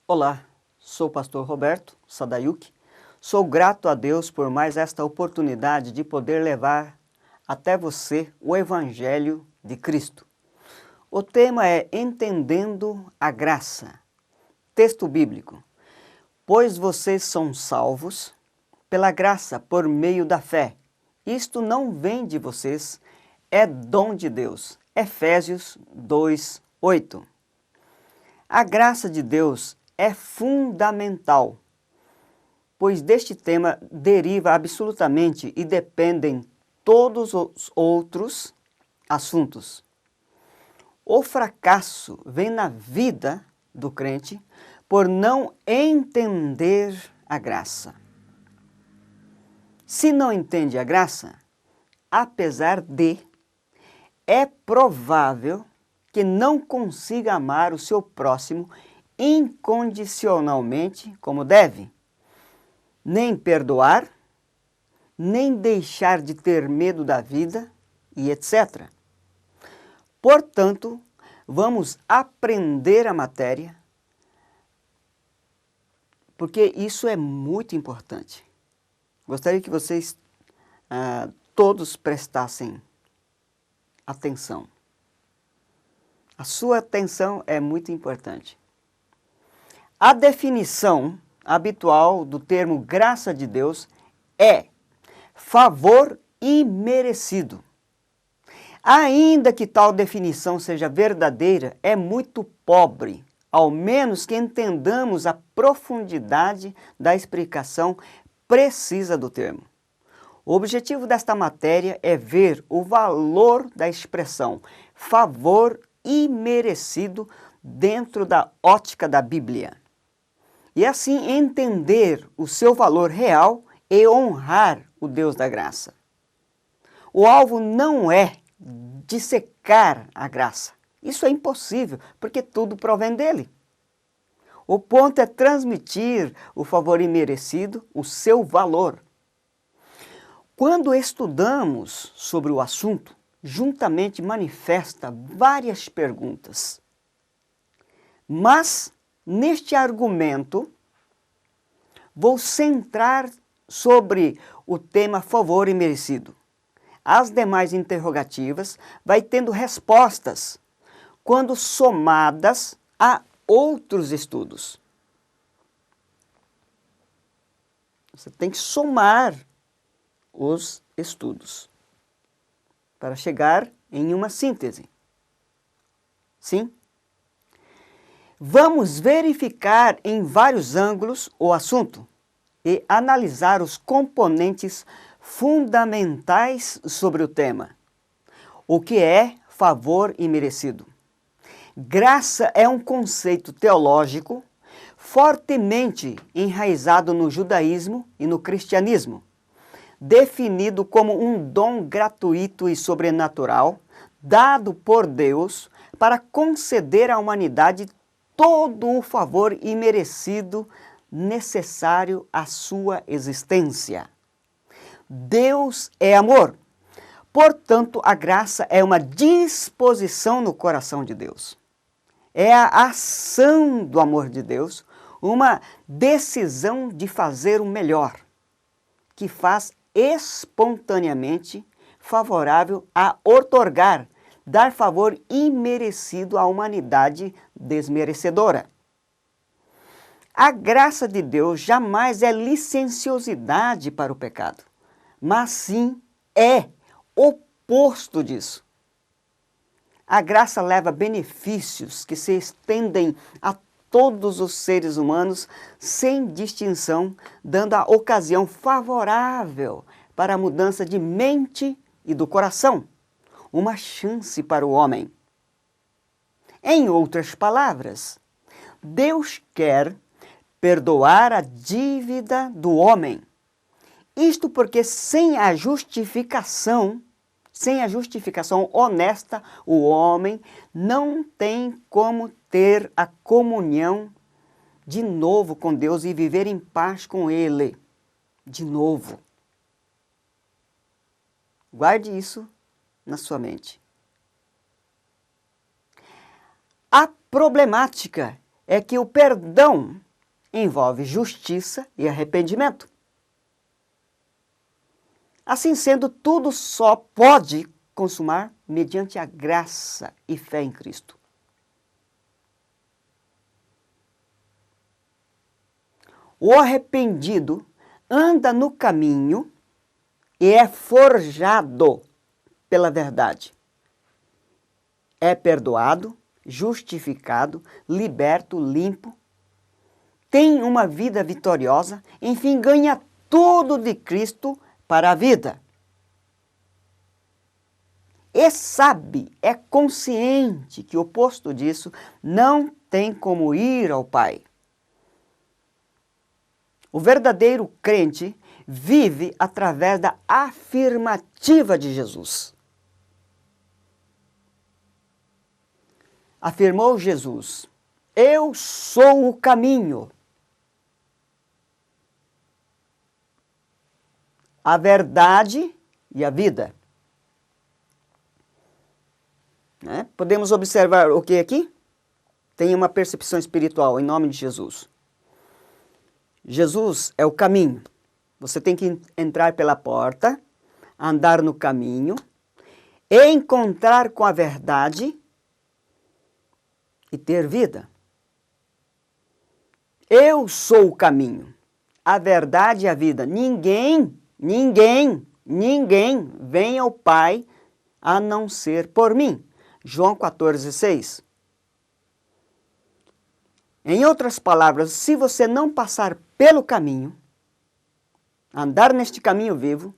Olá, sou o pastor Roberto Sadayuki. Sou grato a Deus por mais esta oportunidade de poder levar até você o Evangelho de Cristo. O tema é Entendendo a Graça. Texto bíblico. Pois vocês são salvos pela graça por meio da fé. Isto não vem de vocês, é dom de Deus. Efésios 2:8. A graça de Deus é fundamental, pois deste tema deriva absolutamente e dependem todos os outros assuntos. O fracasso vem na vida do crente por não entender a graça. Se não entende a graça, apesar de, é provável que não consiga amar o seu próximo incondicionalmente como deve, nem perdoar, nem deixar de ter medo da vida e etc. Portanto, vamos aprender a matéria, porque isso é muito importante. Gostaria que vocês todos prestassem atenção. A sua atenção é muito importante. A definição habitual do termo graça de Deus é favor imerecido. Ainda que tal definição seja verdadeira, é muito pobre, ao menos que entendamos a profundidade da explicação precisa do termo. O objetivo desta matéria é ver o valor da expressão favor imerecido dentro da ótica da Bíblia. E assim entender o seu valor real e honrar o Deus da graça. O alvo não é dissecar a graça. Isso é impossível, porque tudo provém dele. O ponto é transmitir o favor imerecido, o seu valor. Quando estudamos sobre o assunto, juntamente manifesta várias perguntas. Mas, neste argumento, vou centrar sobre o tema favor imerecido. As demais interrogativas vai tendo respostas quando somadas a outros estudos. Você tem que somar os estudos para chegar em uma síntese. Sim? Vamos verificar em vários ângulos o assunto e analisar os componentes fundamentais sobre o tema. O que é favor imerecido? Graça é um conceito teológico fortemente enraizado no judaísmo e no cristianismo, definido como um dom gratuito e sobrenatural dado por Deus para conceder à humanidade todo o favor imerecido necessário à sua existência. Deus é amor. Portanto, a graça é uma disposição no coração de Deus. É a ação do amor de Deus, uma decisão de fazer o melhor, que faz espontaneamente favorável a outorgar, dar favor imerecido à humanidade desmerecedora. A graça de Deus jamais é licenciosidade para o pecado, mas sim é oposto disso. A graça leva benefícios que se estendem a todos os seres humanos sem distinção, dando a ocasião favorável para a mudança de mente e do coração, uma chance para o homem. Em outras palavras, Deus quer perdoar a dívida do homem. Isto porque sem a justificação honesta, o homem não tem como ter a comunhão de novo com Deus e viver em paz com Ele. De novo. Guarde isso na sua mente. A problemática é que o perdão envolve justiça e arrependimento. Assim sendo, tudo só pode consumar mediante a graça e fé em Cristo. O arrependido anda no caminho e é forjado pela verdade. É perdoado, justificado, liberto, limpo, tem uma vida vitoriosa, enfim, ganha tudo de Cristo para a vida. E sabe, é consciente que o oposto disso não tem como ir ao Pai. O verdadeiro crente vive através da afirmativa de Jesus. Afirmou Jesus: eu sou o caminho, a verdade e a vida. Podemos observar o que aqui? Tem uma percepção espiritual em nome de Jesus. Jesus é o caminho. Você tem que entrar pela porta, andar no caminho, encontrar com a verdade e ter vida. Eu sou o caminho, a verdade e a vida. Ninguém vem ao Pai a não ser por mim. João 14,6. Em outras palavras, se você não passar pelo caminho, andar neste caminho vivo,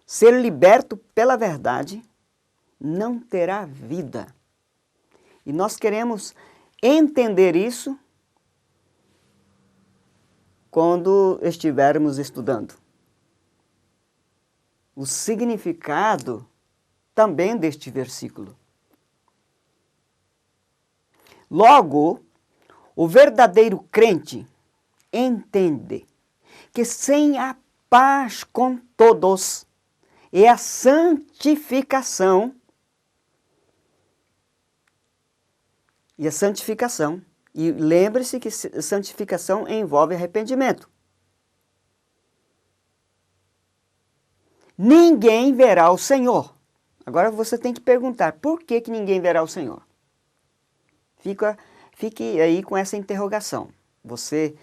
ser liberto pela verdade, não terá vida. E nós queremos entender isso quando estivermos estudando o significado também deste versículo. Logo, o verdadeiro crente entende que sem a paz com todos e a santificação, e lembre-se que santificação envolve arrependimento. Ninguém verá o Senhor. Agora você tem que perguntar, por que ninguém verá o Senhor? Fique aí com essa interrogação. Você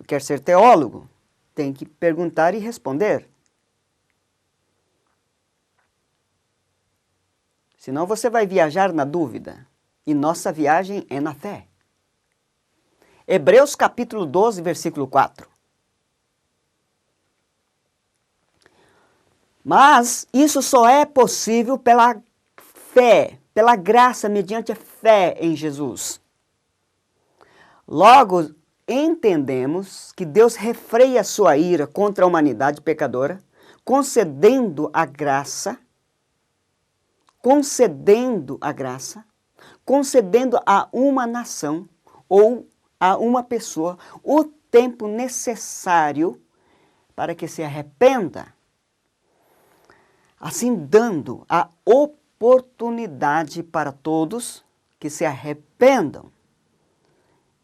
quer ser teólogo? Tem que perguntar e responder. Senão você vai viajar na dúvida. E nossa viagem é na fé. Hebreus capítulo 12, versículo 4. Mas isso só é possível pela fé, pela graça, mediante a fé em Jesus. Logo, entendemos que Deus refreia a sua ira contra a humanidade pecadora, concedendo a graça, concedendo a uma nação ou a uma pessoa o tempo necessário para que se arrependa, assim dando a oportunidade para todos que se arrependam,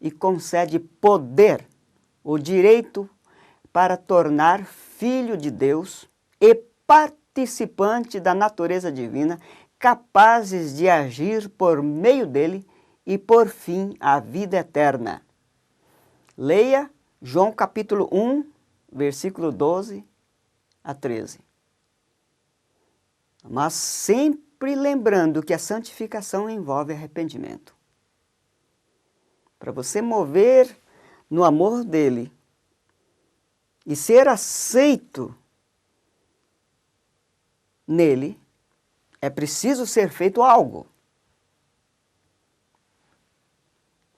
e concede poder, o direito para tornar filho de Deus e participante da natureza divina, capazes de agir por meio dele e, por fim, a vida eterna. Leia João capítulo 1, versículo 12 a 13. Mas sempre lembrando que a santificação envolve arrependimento. Para você mover no amor dele e ser aceito nele, é preciso ser feito algo.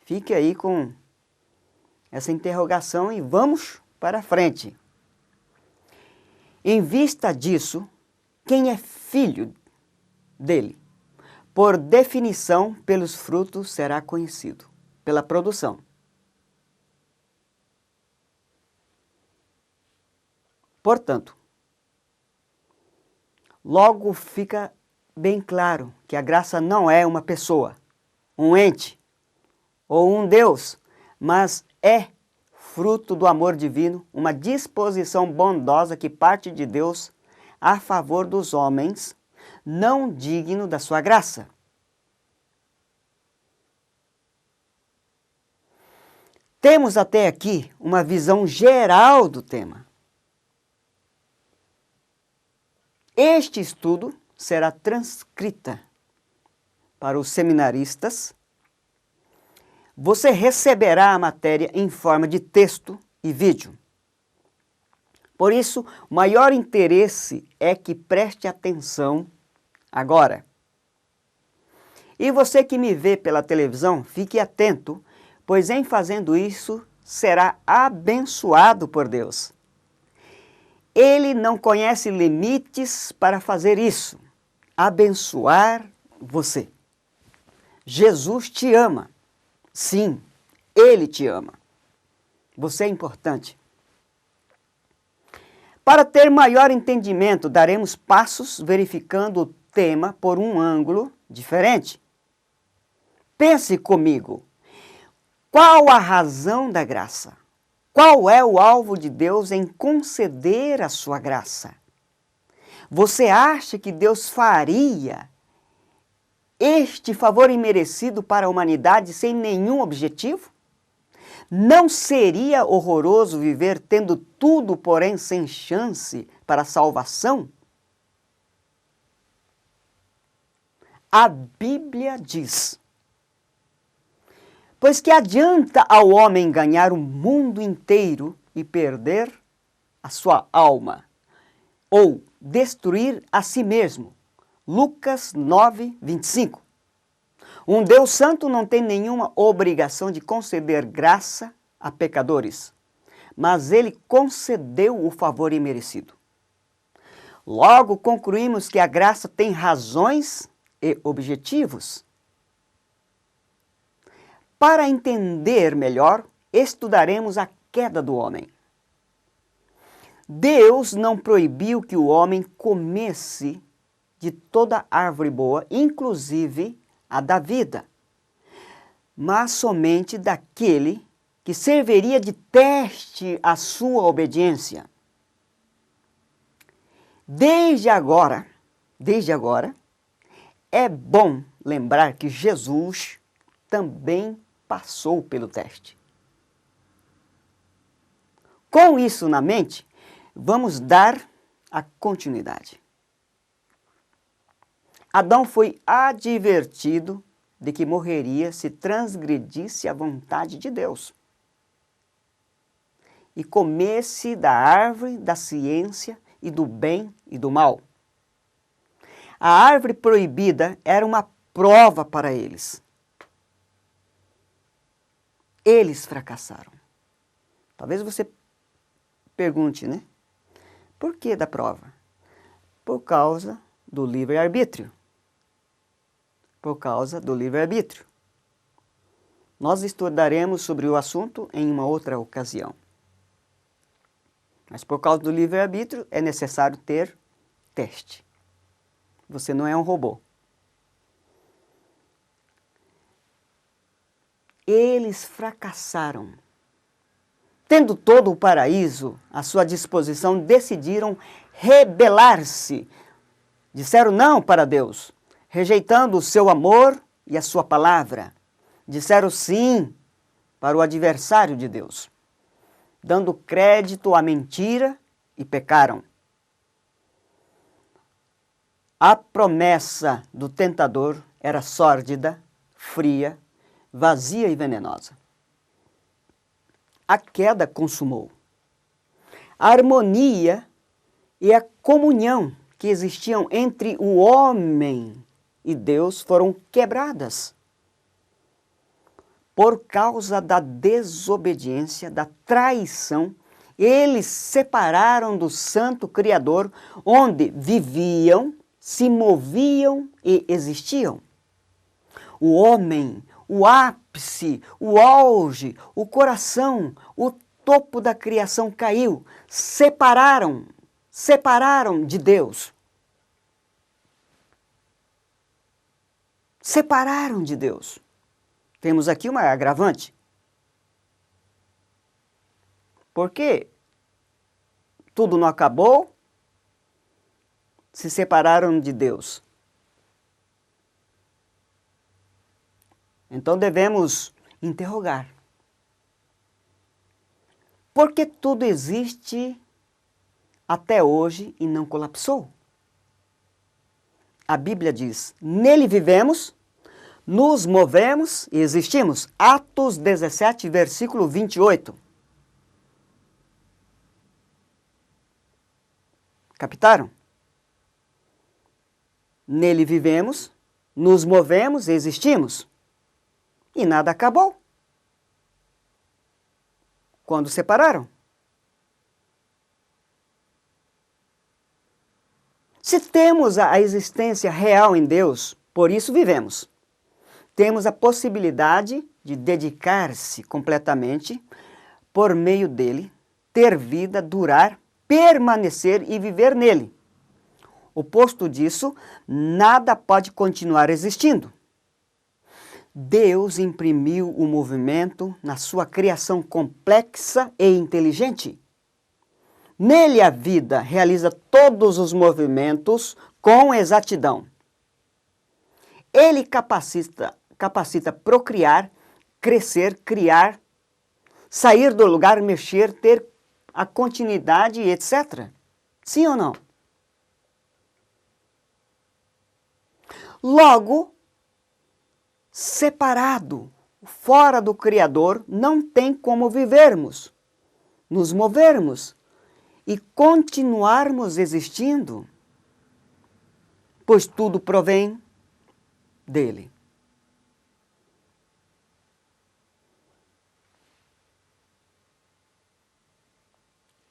Fique aí com essa interrogação e vamos para frente. Em vista disso, quem é filho dele, por definição, pelos frutos será conhecido, pela produção. Portanto, logo fica bem claro que a graça não é uma pessoa, um ente, ou um Deus, mas é fruto do amor divino, uma disposição bondosa que parte de Deus a favor dos homens, não digno da sua graça. Temos até aqui uma visão geral do tema. Este estudo será transcrita para os seminaristas. Você receberá a matéria em forma de texto e vídeo. Por isso, o maior interesse é que preste atenção agora. E você que me vê pela televisão, fique atento, pois em fazendo isso, será abençoado por Deus. Ele não conhece limites para fazer isso, abençoar você. Jesus te ama. Sim, Ele te ama. Você é importante. Para ter maior entendimento, daremos passos verificando o tema por um ângulo diferente. Pense comigo. Qual a razão da graça? Qual é o alvo de Deus em conceder a sua graça? Você acha que Deus faria este favor imerecido para a humanidade sem nenhum objetivo? Não seria horroroso viver tendo tudo, porém sem chance para a salvação? A Bíblia diz: pois que adianta ao homem ganhar o mundo inteiro e perder a sua alma, ou destruir a si mesmo. Lucas 9, 25. Um Deus santo não tem nenhuma obrigação de conceder graça a pecadores, mas ele concedeu o favor imerecido. Logo, concluímos que a graça tem razões e objetivos. Para entender melhor, estudaremos a queda do homem. Deus não proibiu que o homem comesse de toda árvore boa, inclusive a da vida, mas somente daquele que serviria de teste à sua obediência. Desde agora, é bom lembrar que Jesus também passou pelo teste. Com isso na mente, vamos dar a continuidade. Adão foi advertido de que morreria se transgredisse a vontade de Deus e comesse da árvore da ciência e do bem e do mal. A árvore proibida era uma prova para eles. Eles fracassaram. Talvez você pergunte, né? Por que da prova? Por causa do livre-arbítrio. Por causa do livre-arbítrio. Nós estudaremos sobre o assunto em uma outra ocasião. Mas por causa do livre-arbítrio é necessário ter teste. Você não é um robô. Eles fracassaram. Tendo todo o paraíso à sua disposição, decidiram rebelar-se. Disseram não para Deus, rejeitando o seu amor e a sua palavra. Disseram sim para o adversário de Deus, dando crédito à mentira e pecaram. A promessa do tentador era sórdida, fria, vazia e venenosa. A queda consumou. A harmonia e a comunhão que existiam entre o homem e Deus foram quebradas por causa da desobediência, da traição. Eles separaram do Santo Criador, onde viviam, se moviam e existiam. O homem, o ápice, o auge, o coração, o topo da criação caiu. Separaram de Deus. Separaram de Deus. Temos aqui uma agravante. Por quê? Tudo não acabou, se separaram de Deus. Então devemos interrogar. Por que tudo existe até hoje e não colapsou? A Bíblia diz, nele vivemos, nos movemos e existimos. Atos 17, versículo 28. Captaram? Nele vivemos, nos movemos e existimos. E nada acabou. Quando separaram. Se temos a existência real em Deus, por isso vivemos. Temos a possibilidade de dedicar-se completamente por meio dele, ter vida, durar, permanecer e viver nele. Oposto disso, nada pode continuar existindo. Deus imprimiu o movimento na sua criação complexa e inteligente. Nele a vida realiza todos os movimentos com exatidão. Ele capacita procriar, crescer, criar, sair do lugar, mexer, ter a continuidade, etc. Sim ou não? Logo, separado, fora do Criador, não tem como vivermos, nos movermos e continuarmos existindo, pois tudo provém dele.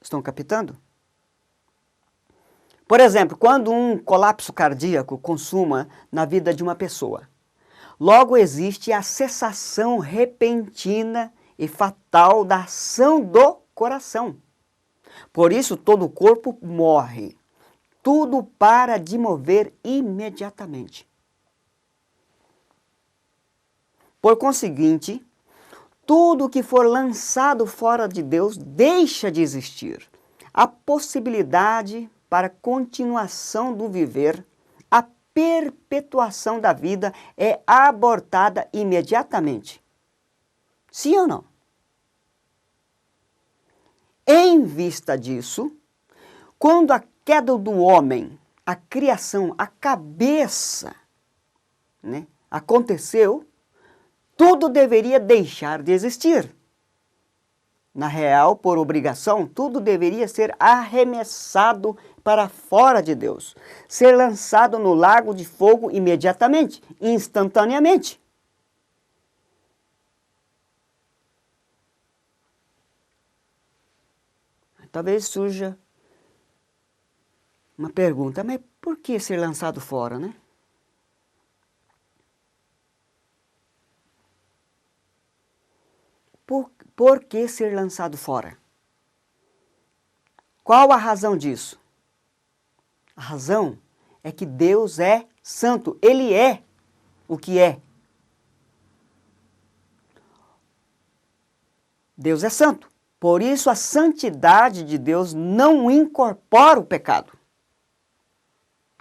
Estão captando? Por exemplo, quando um colapso cardíaco consuma na vida de uma pessoa, logo existe a cessação repentina e fatal da ação do coração. Por isso, todo o corpo morre. Tudo para de mover imediatamente. Por conseguinte, tudo que for lançado fora de Deus deixa de existir. A possibilidade para a continuação do viver, a perpetuação da vida é abortada imediatamente. Sim ou não? Em vista disso, quando a queda do homem, a criação, a cabeça, aconteceu, tudo deveria deixar de existir. Na real, por obrigação, tudo deveria ser arremessado para fora de Deus, ser lançado no lago de fogo imediatamente, instantaneamente. Talvez surja uma pergunta, mas por que ser lançado fora, né? Por que ser lançado fora? Qual a razão disso? A razão é que Deus é santo, Ele é o que é. Deus é santo. Por isso, a santidade de Deus não incorpora o pecado.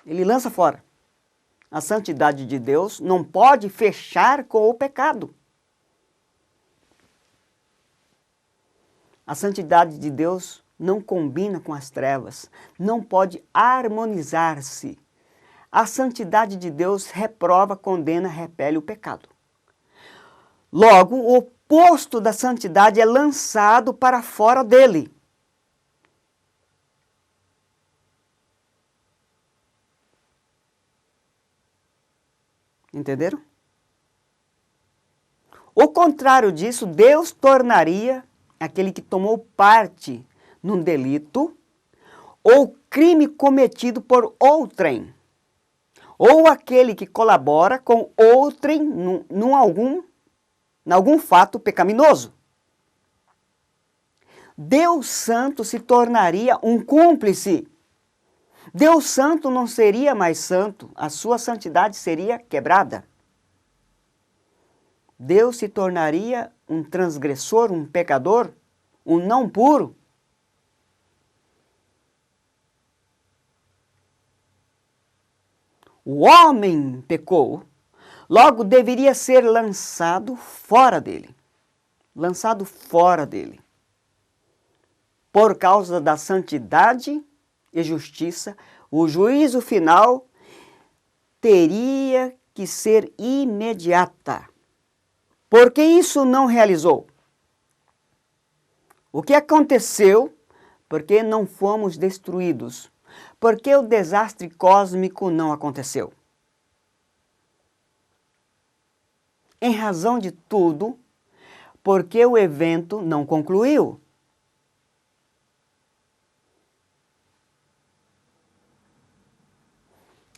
Ele lança fora. A santidade de Deus não pode fechar com o pecado. A santidade de Deus não combina com as trevas, não pode harmonizar-se. A santidade de Deus reprova, condena, repele o pecado. Logo, o oposto da santidade é lançado para fora dele. Entenderam? O contrário disso, Deus tornaria aquele que tomou parte num delito ou crime cometido por outrem, ou aquele que colabora com outrem em algum fato pecaminoso. Deus Santo se tornaria um cúmplice. Deus Santo não seria mais santo, a sua santidade seria quebrada. Deus se tornaria um transgressor, um pecador, um não puro? O homem pecou, logo deveria ser lançado fora dele. Lançado fora dele. Por causa da santidade e justiça, o juízo final teria que ser imediata. Por que isso não realizou? O que aconteceu? Porque não fomos destruídos. Por que o desastre cósmico não aconteceu? Em razão de tudo, porque o evento não concluiu.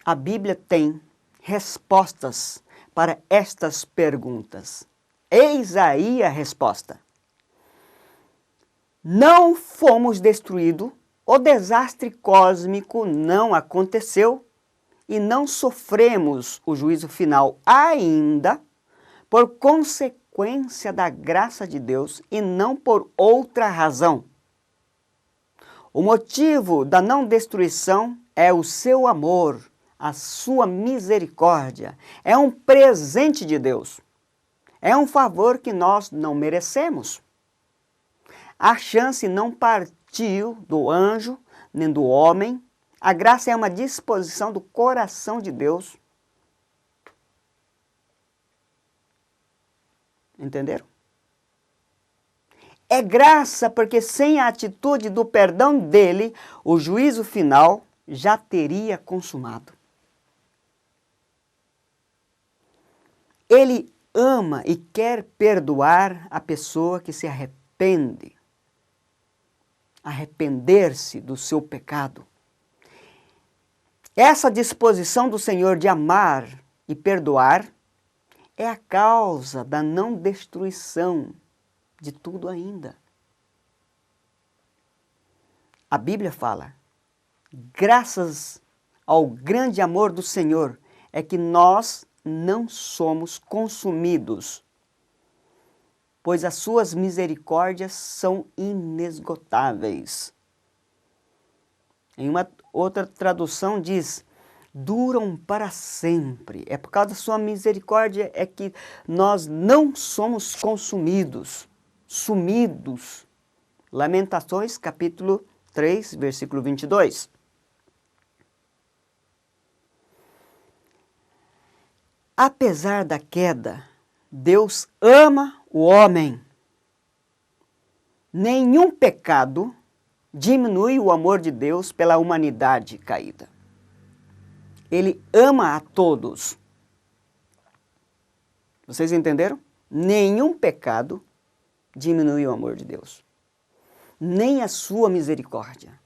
A Bíblia tem respostas para estas perguntas. Eis aí a resposta. Não fomos destruídos, o desastre cósmico não aconteceu e não sofremos o juízo final ainda por consequência da graça de Deus e não por outra razão. O motivo da não destruição é o seu amor, a sua misericórdia. É um presente de Deus. É um favor que nós não merecemos. A chance não partiu do anjo, nem do homem. A graça é uma disposição do coração de Deus. Entenderam? É graça porque sem a atitude do perdão dele, o juízo final já teria consumado. Ele ama e quer perdoar a pessoa que se arrepende. Arrepender-se do seu pecado. Essa disposição do Senhor de amar e perdoar é a causa da não destruição de tudo ainda. A Bíblia fala, graças ao grande amor do Senhor, é que nós não somos consumidos, pois as suas misericórdias são inesgotáveis. Em uma outra tradução diz, duram para sempre. É por causa da sua misericórdia é que nós não somos consumidos, sumidos. Lamentações, capítulo 3, versículo 22. Apesar da queda, Deus ama o homem. Nenhum pecado diminui o amor de Deus pela humanidade caída. Ele ama a todos. Vocês entenderam? Nenhum pecado diminui o amor de Deus. Nem a sua misericórdia.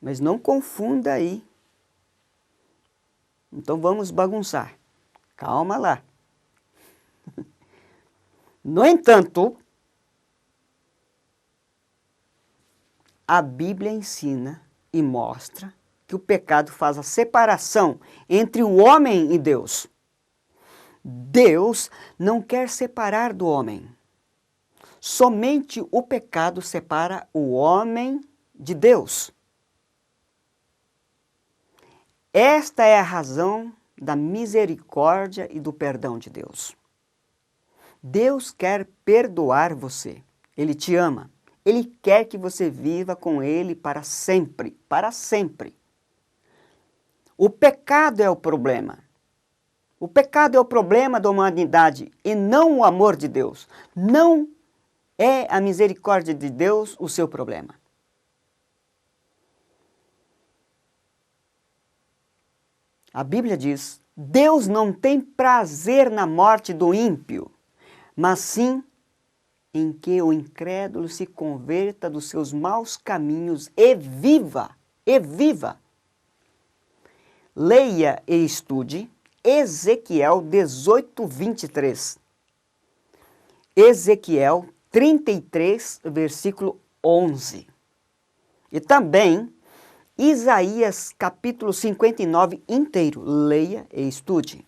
Mas não confunda aí. Então vamos bagunçar. Calma lá. No entanto, a Bíblia ensina e mostra que o pecado faz a separação entre o homem e Deus. Deus não quer separar do homem. Somente o pecado separa o homem de Deus. Esta é a razão da misericórdia e do perdão de Deus. Deus quer perdoar você. Ele te ama. Ele quer que você viva com Ele para sempre. Para sempre. O pecado é o problema. O pecado é o problema da humanidade e não o amor de Deus. Não é a misericórdia de Deus o seu problema. A Bíblia diz, Deus não tem prazer na morte do ímpio, mas sim em que o incrédulo se converta dos seus maus caminhos e viva, e viva. Leia e estude Ezequiel 18, 23. Ezequiel 33, versículo 11. E também Isaías capítulo 59 inteiro. Leia e estude.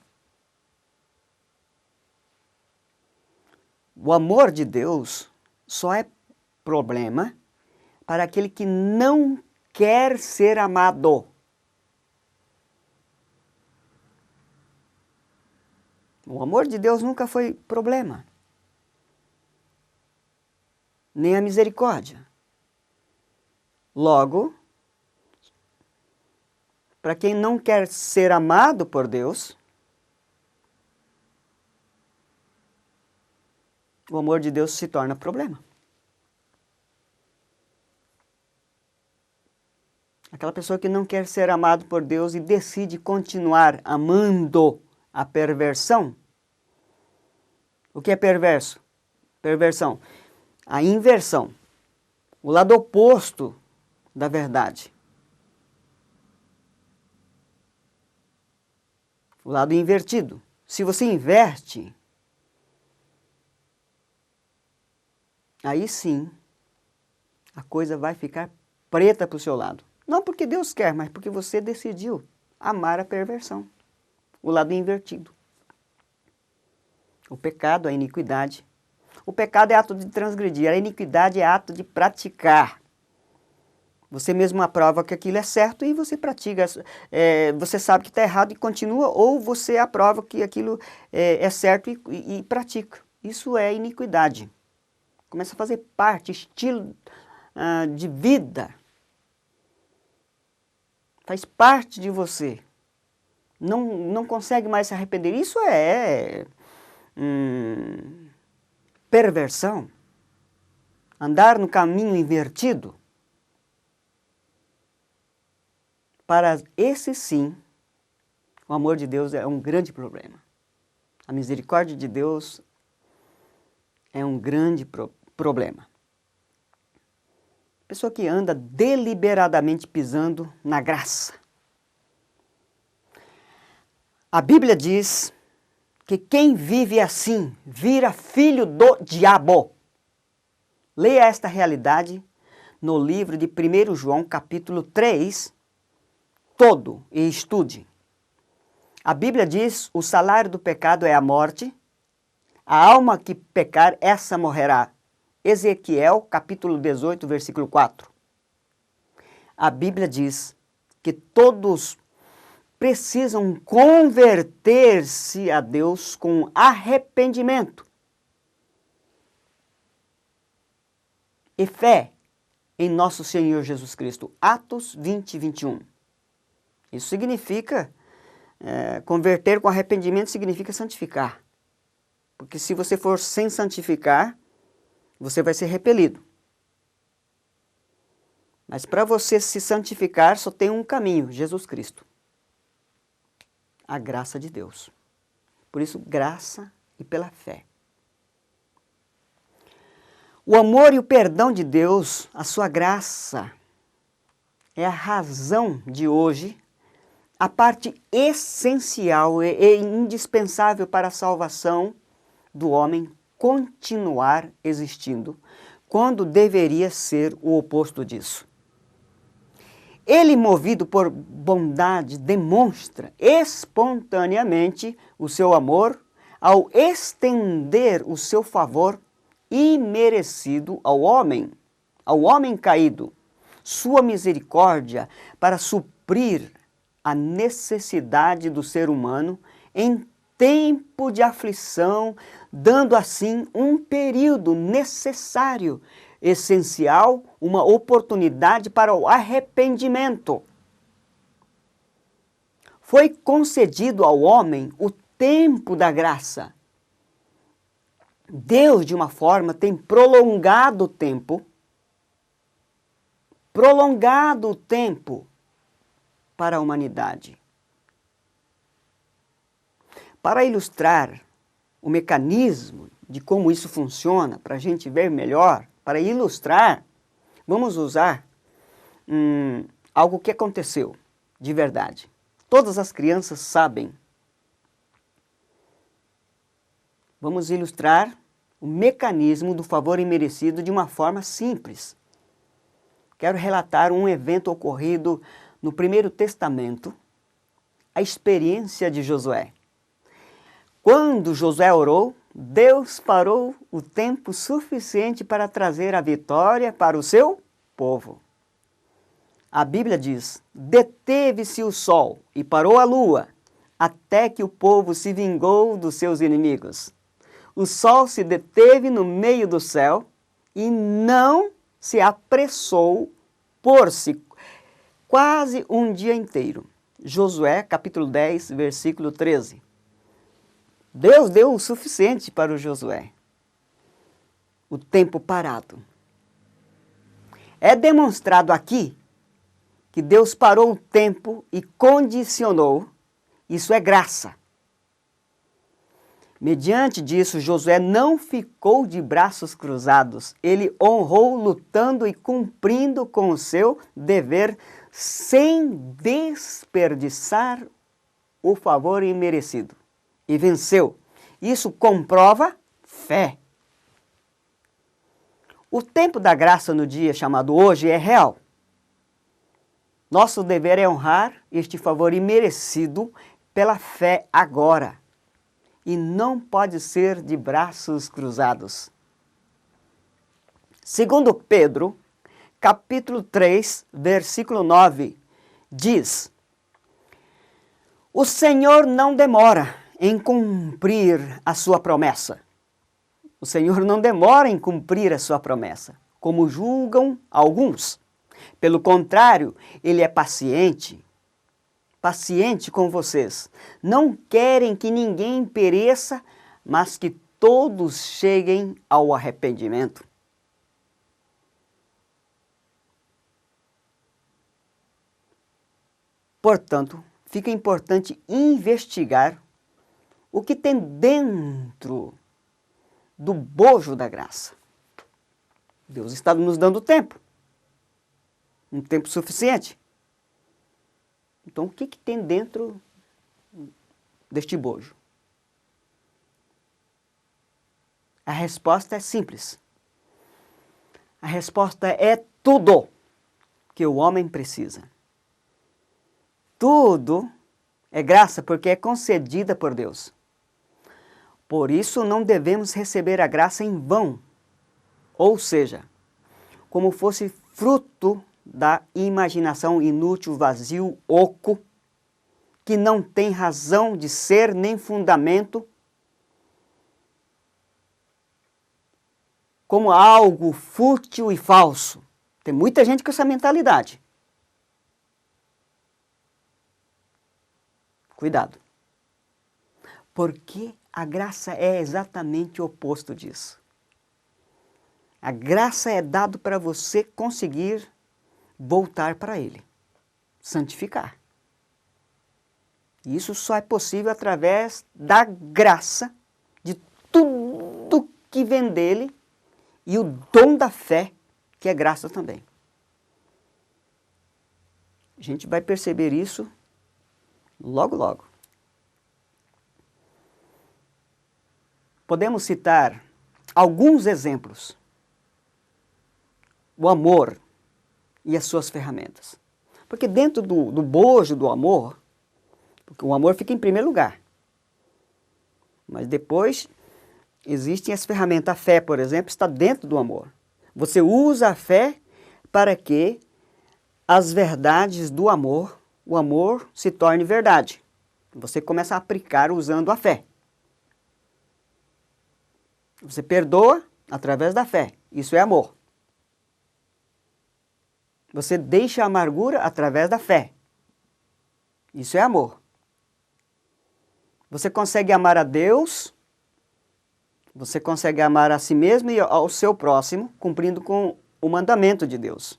O amor de Deus só é problema para aquele que não quer ser amado. O amor de Deus nunca foi problema, nem a misericórdia. Logo, para quem não quer ser amado por Deus, o amor de Deus se torna problema. Aquela pessoa que não quer ser amado por Deus e decide continuar amando a perversão. O que é perverso? Perversão. A inversão. O lado oposto da verdade. O lado invertido. Se você inverte, aí sim a coisa vai ficar preta para o seu lado. Não porque Deus quer, mas porque você decidiu amar a perversão. O lado invertido. O pecado, a iniquidade. O pecado é ato de transgredir, a iniquidade é ato de praticar. Você mesmo aprova que aquilo é certo e você pratica. Você sabe que está errado e continua, ou você aprova que aquilo é certo e pratica. Isso é iniquidade. Começa a fazer parte, estilo de vida. Faz parte de você. Não consegue mais se arrepender. Isso é perversão. Andar no caminho invertido. Para esse sim, o amor de Deus é um grande problema. A misericórdia de Deus é um grande problema. Pessoa que anda deliberadamente pisando na graça. A Bíblia diz que quem vive assim vira filho do diabo. Leia esta realidade no livro de 1 João, capítulo 3, todo, e estude. A Bíblia diz: o salário do pecado é a morte, a alma que pecar, essa morrerá. Ezequiel, capítulo 18, versículo 4. A Bíblia diz que todos precisam converter-se a Deus com arrependimento e fé em nosso Senhor Jesus Cristo. Atos 20, 21. Isso significa, converter com arrependimento significa santificar. Porque se você for sem santificar, você vai ser repelido. Mas para você se santificar, só tem um caminho, Jesus Cristo. A graça de Deus. Por isso, graça e pela fé. O amor e o perdão de Deus, a sua graça, é a razão de hoje, a parte essencial e indispensável para a salvação do homem continuar existindo, quando deveria ser o oposto disso. Ele, movido por bondade, demonstra espontaneamente o seu amor ao estender o seu favor imerecido ao homem caído, sua misericórdia para suprir a necessidade do ser humano em tempo de aflição, dando assim um período necessário, essencial, uma oportunidade para o arrependimento. Foi concedido ao homem o tempo da graça. Deus, de uma forma, tem prolongado o tempo para a humanidade. Para ilustrar o mecanismo de como isso funciona, para a gente ver melhor, para ilustrar, vamos usar algo que aconteceu de verdade. Todas as crianças sabem. Vamos ilustrar o mecanismo do favor imerecido de uma forma simples. Quero relatar um evento ocorrido no Primeiro Testamento, a experiência de Josué. Quando Josué orou, Deus parou o tempo suficiente para trazer a vitória para o seu povo. A Bíblia diz: deteve-se o sol e parou a lua, até que o povo se vingou dos seus inimigos. O sol se deteve no meio do céu e não se apressou por-se quase um dia inteiro. Josué, capítulo 10, versículo 13. Deus deu o suficiente para o Josué. O tempo parado. É demonstrado aqui que Deus parou o tempo e condicionou. Isso é graça. Mediante disso, Josué não ficou de braços cruzados. Ele honrou lutando e cumprindo com o seu dever sem desperdiçar o favor imerecido. E venceu. Isso comprova fé. O tempo da graça no dia chamado hoje é real. Nosso dever é honrar este favor imerecido pela fé agora. E não pode ser de braços cruzados. Segundo Pedro, capítulo 3, versículo 9, diz: o Senhor não demora em cumprir a sua promessa. O Senhor não demora em cumprir a sua promessa, como julgam alguns. Pelo contrário, Ele é paciente com vocês. Não querem que ninguém pereça, mas que todos cheguem ao arrependimento. Portanto, fica importante investigar o que tem dentro do bojo da graça. Deus está nos dando tempo. Um tempo suficiente. Então, o que tem dentro deste bojo? A resposta é simples. A resposta é tudo que o homem precisa. Tudo é graça porque é concedida por Deus. Por isso não devemos receber a graça em vão, ou seja, como fosse fruto da imaginação inútil, vazio, oco, que não tem razão de ser nem fundamento, como algo fútil e falso. Tem muita gente com essa mentalidade. Cuidado. Porque a graça é exatamente o oposto disso. A graça é dada para você conseguir voltar para Ele, santificar. Isso só é possível através da graça, de tudo que vem dele e o dom da fé, que é graça também. A gente vai perceber isso logo, logo. Podemos citar alguns exemplos. O amor e as suas ferramentas. Porque dentro do bojo do amor, porque o amor fica em primeiro lugar. Mas depois existem as ferramentas. A fé, por exemplo, está dentro do amor. Você usa a fé para que as verdades do amor, o amor se torne verdade. Você começa a aplicar usando a fé. Você perdoa através da fé. Isso é amor. Você deixa a amargura através da fé. Isso é amor. Você consegue amar a Deus, você consegue amar a si mesmo e ao seu próximo, cumprindo com o mandamento de Deus.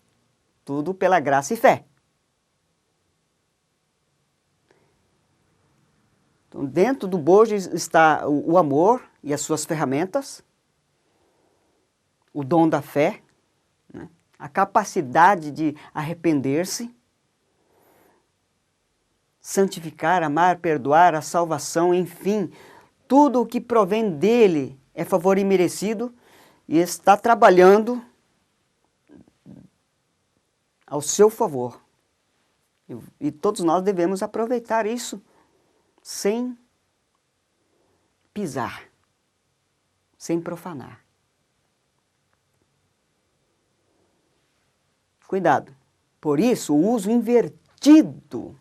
Tudo pela graça e fé. Então, dentro do bojo está o amor e as suas ferramentas, o dom da fé, né? A capacidade de arrepender-se, santificar, amar, perdoar, a salvação, enfim, tudo o que provém dele é favor imerecido e está trabalhando ao seu favor. E todos nós devemos aproveitar isso sem pisar. sem profanar. Cuidado. Por isso, o uso invertido,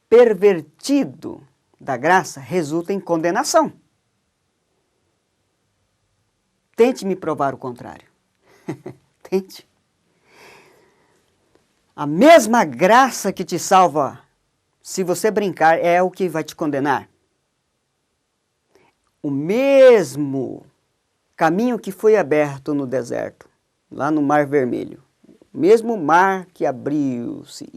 pervertido da graça resulta em condenação. Tente me provar o contrário. Tente. A mesma graça que te salva, se você brincar, é o que vai te condenar. O mesmo caminho que foi aberto no deserto, lá no Mar Vermelho, o mesmo mar que abriu-se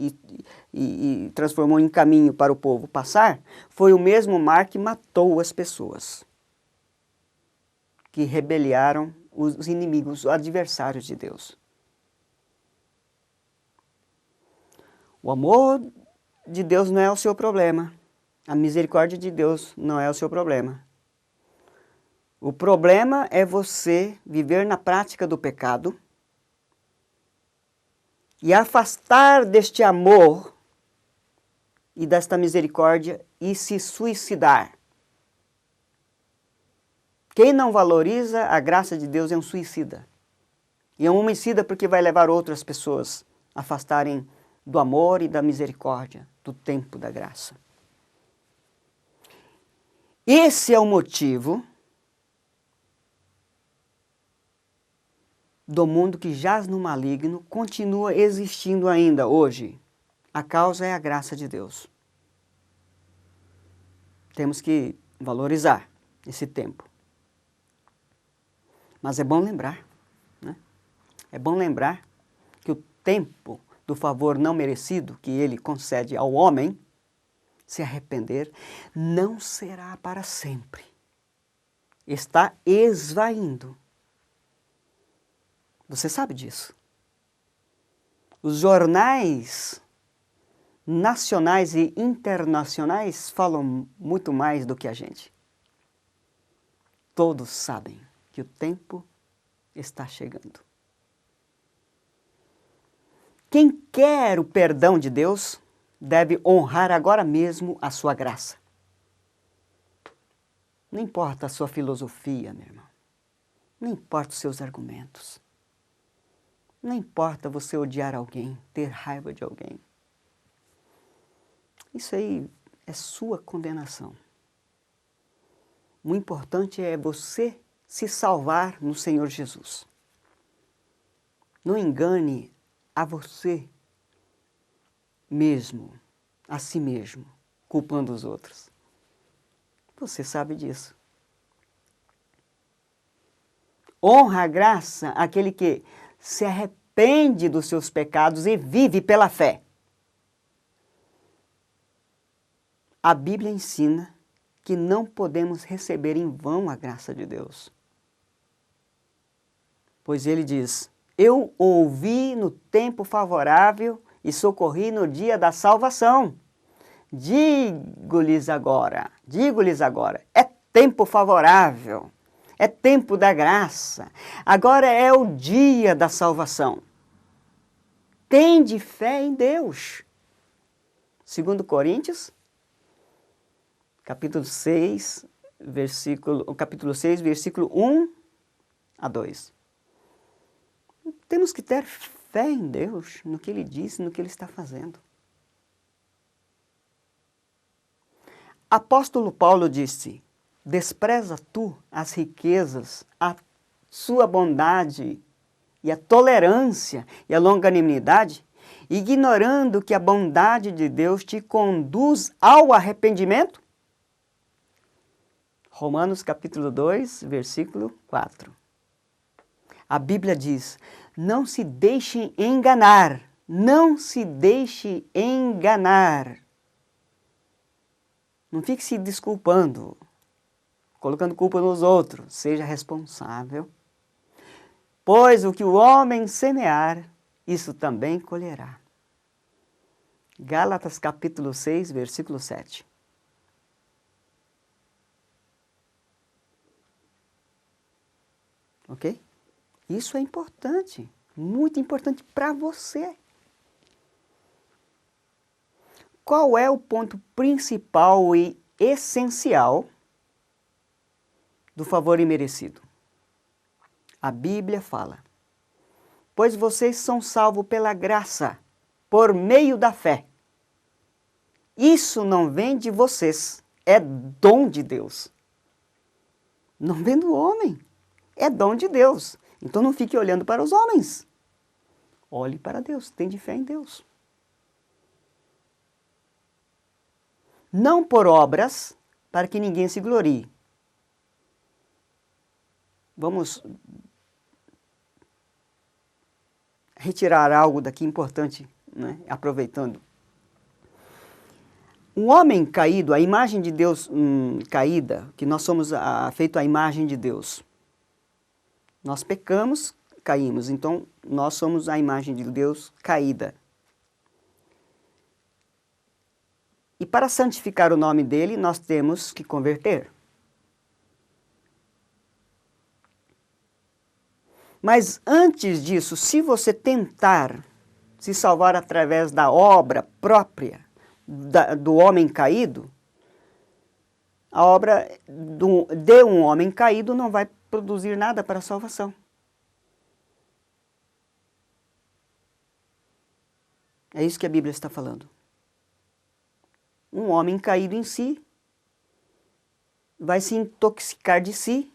e transformou em caminho para o povo passar, foi o mesmo mar que matou as pessoas, que rebeliaram os inimigos, os adversários de Deus. O amor de Deus não é o seu problema. A misericórdia de Deus não é o seu problema. O problema é você viver na prática do pecado e afastar deste amor e desta misericórdia e se suicidar. Quem não valoriza a graça de Deus é um suicida. E é um homicida porque vai levar outras pessoas a afastarem do amor e da misericórdia, do tempo da graça. Esse é o motivo do mundo que jaz no maligno continua existindo ainda hoje. A causa é a graça de Deus. Temos que valorizar esse tempo. Mas é bom lembrar, né? É bom lembrar que o tempo do favor não merecido que ele concede ao homem se arrepender não será para sempre. Está esvaindo. Você sabe disso. Os jornais nacionais e internacionais falam muito mais do que a gente. Todos sabem que o tempo está chegando. Quem quer o perdão de Deus deve honrar agora mesmo a sua graça. Não importa a sua filosofia, meu irmão. Não importa os seus argumentos. Não importa você odiar alguém, ter raiva de alguém. Isso aí é sua condenação. O importante é você se salvar no Senhor Jesus. Não engane a você mesmo, a si mesmo, culpando os outros. Você sabe disso. Honra a graça aquele que se arrepende dos seus pecados e vive pela fé. A Bíblia ensina que não podemos receber em vão a graça de Deus. Pois ele diz: eu ouvi no tempo favorável e socorri no dia da salvação. Digo-lhes agora, é tempo favorável, é tempo da graça, agora é o dia da salvação. Tende fé em Deus. 2 Coríntios, capítulo 6, versículo 1 a 2. Temos que ter fé em Deus, no que Ele disse, no que Ele está fazendo. Apóstolo Paulo disse: despreza tu as riquezas, a sua bondade e a tolerância e a longanimidade, ignorando que a bondade de Deus te conduz ao arrependimento? Romanos capítulo 2, versículo 4. A Bíblia diz: não se deixe enganar, não se deixe enganar. Não fique se desculpando, colocando culpa nos outros. Seja responsável, pois o que o homem semear, isso também colherá. Gálatas capítulo 6, versículo 7. Ok? Isso é importante, muito importante para você. Qual é o ponto principal e essencial do favor imerecido? A Bíblia fala: pois vocês são salvos pela graça, por meio da fé. Isso não vem de vocês, é dom de Deus. Não vem do homem, é dom de Deus. Então não fique olhando para os homens. Olhe para Deus, tenha fé em Deus. Não por obras, para que ninguém se glorie. Vamos retirar algo daqui importante, né? Aproveitando. Um homem caído, a imagem de Deus caída, que nós somos feito à imagem de Deus. Nós pecamos, caímos, então nós somos a imagem de Deus caída. E para santificar o nome dele, nós temos que converter. Mas antes disso, se você tentar se salvar através da obra própria do homem caído, a obra de um homem caído não vai produzir nada para a salvação. É isso que a Bíblia está falando. Um homem caído em si vai se intoxicar de si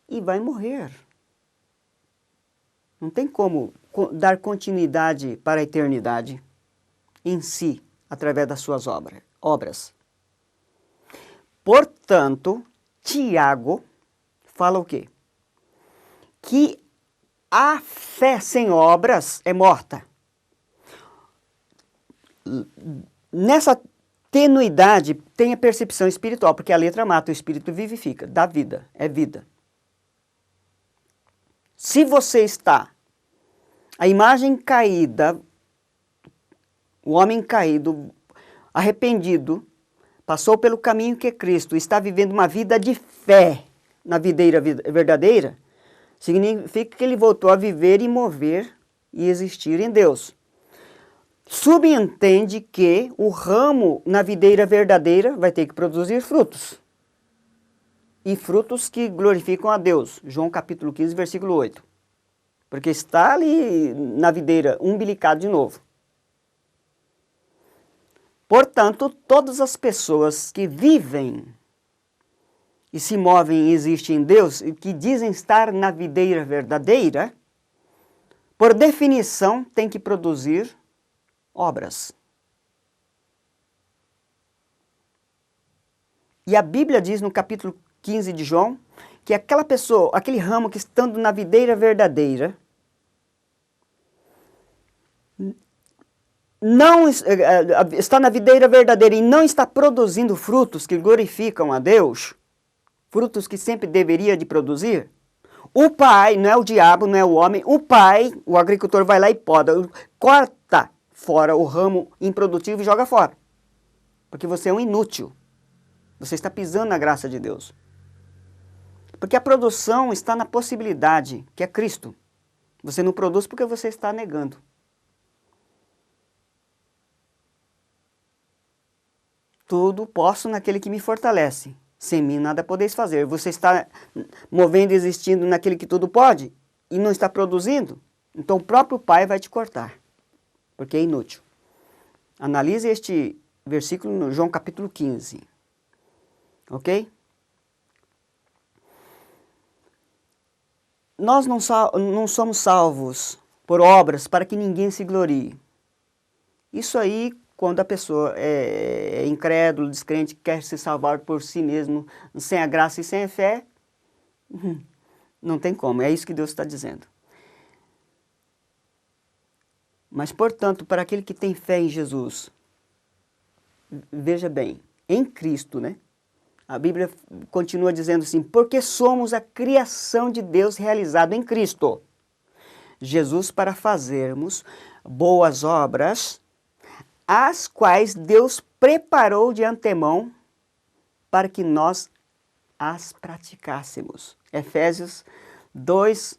e vai morrer. Não tem como dar continuidade para a eternidade em si, através das suas obras. Portanto, Tiago fala o quê? Que a fé sem obras é morta. Nessa tenuidade tem a percepção espiritual, porque a letra mata, o espírito vivifica, dá vida, é vida. Se você está, a imagem caída, o homem caído, arrependido, passou pelo caminho que é Cristo, está vivendo uma vida de fé na videira verdadeira, significa que ele voltou a viver e mover e existir em Deus. Subentende que o ramo na videira verdadeira vai ter que produzir frutos. E frutos que glorificam a Deus. João capítulo 15, versículo 8. Porque está ali na videira umbilicado de novo. Portanto, todas as pessoas que vivem e se movem e existem em Deus, e que dizem estar na videira verdadeira, por definição, tem que produzir obras. E a Bíblia diz no capítulo 15 de João, que aquela pessoa, aquele ramo que estando na videira verdadeira, não está na videira verdadeira e não está produzindo frutos que glorificam a Deus, frutos que sempre deveria de produzir, o pai, não é o diabo, não é o homem, o pai, o agricultor vai lá e poda, corta fora o ramo improdutivo e joga fora. Porque você é um inútil. Você está pisando na graça de Deus. Porque a produção está na possibilidade, que é Cristo. Você não produz porque você está negando. Tudo posso naquele que me fortalece. Sem mim nada podeis fazer. Você está movendo e existindo naquele que tudo pode e não está produzindo? Então o próprio Pai vai te cortar. Porque é inútil. Analise este versículo no João capítulo 15. Ok? Nós não somos salvos por obras para que ninguém se glorie. Isso aí, quando a pessoa é incrédulo, descrente, quer se salvar por si mesmo, sem a graça e sem a fé, não tem como. É isso que Deus está dizendo. Mas, portanto, para aquele que tem fé em Jesus, veja bem, em Cristo, né? A Bíblia continua dizendo assim, porque somos a criação de Deus realizada em Cristo. Jesus para fazermos boas obras, as quais Deus preparou de antemão para que nós as praticássemos. Efésios 2,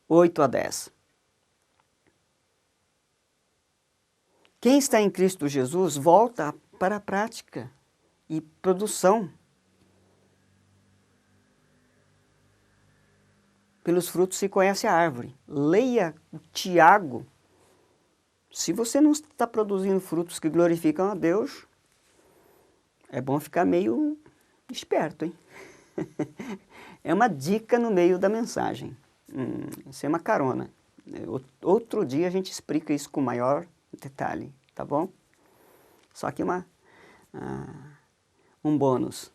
8 a 10. Quem está em Cristo Jesus volta para a prática e produção. pelos frutos se conhece a árvore. Leia Tiago. Se você não está produzindo frutos que glorificam a Deus, é bom ficar meio esperto, hein? É uma dica no meio da mensagem. Isso é uma carona. Outro dia a gente explica isso com maior detalhe, tá bom? Só que um bônus.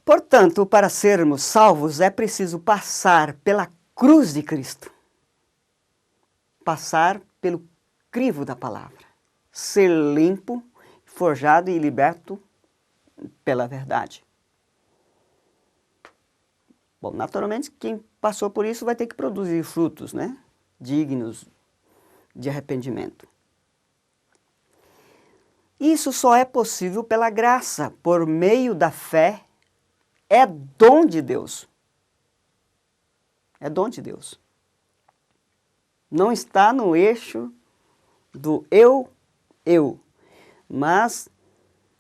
Portanto, para sermos salvos é preciso passar pela cruz de Cristo. Passar pelo crivo da palavra. Ser limpo, forjado e liberto pela verdade. Bom, naturalmente, quem passou por isso vai ter que produzir frutos, né? Dignos de arrependimento. Isso só é possível pela graça, por meio da fé. É dom de Deus. É dom de Deus. Não está no eixo do eu, mas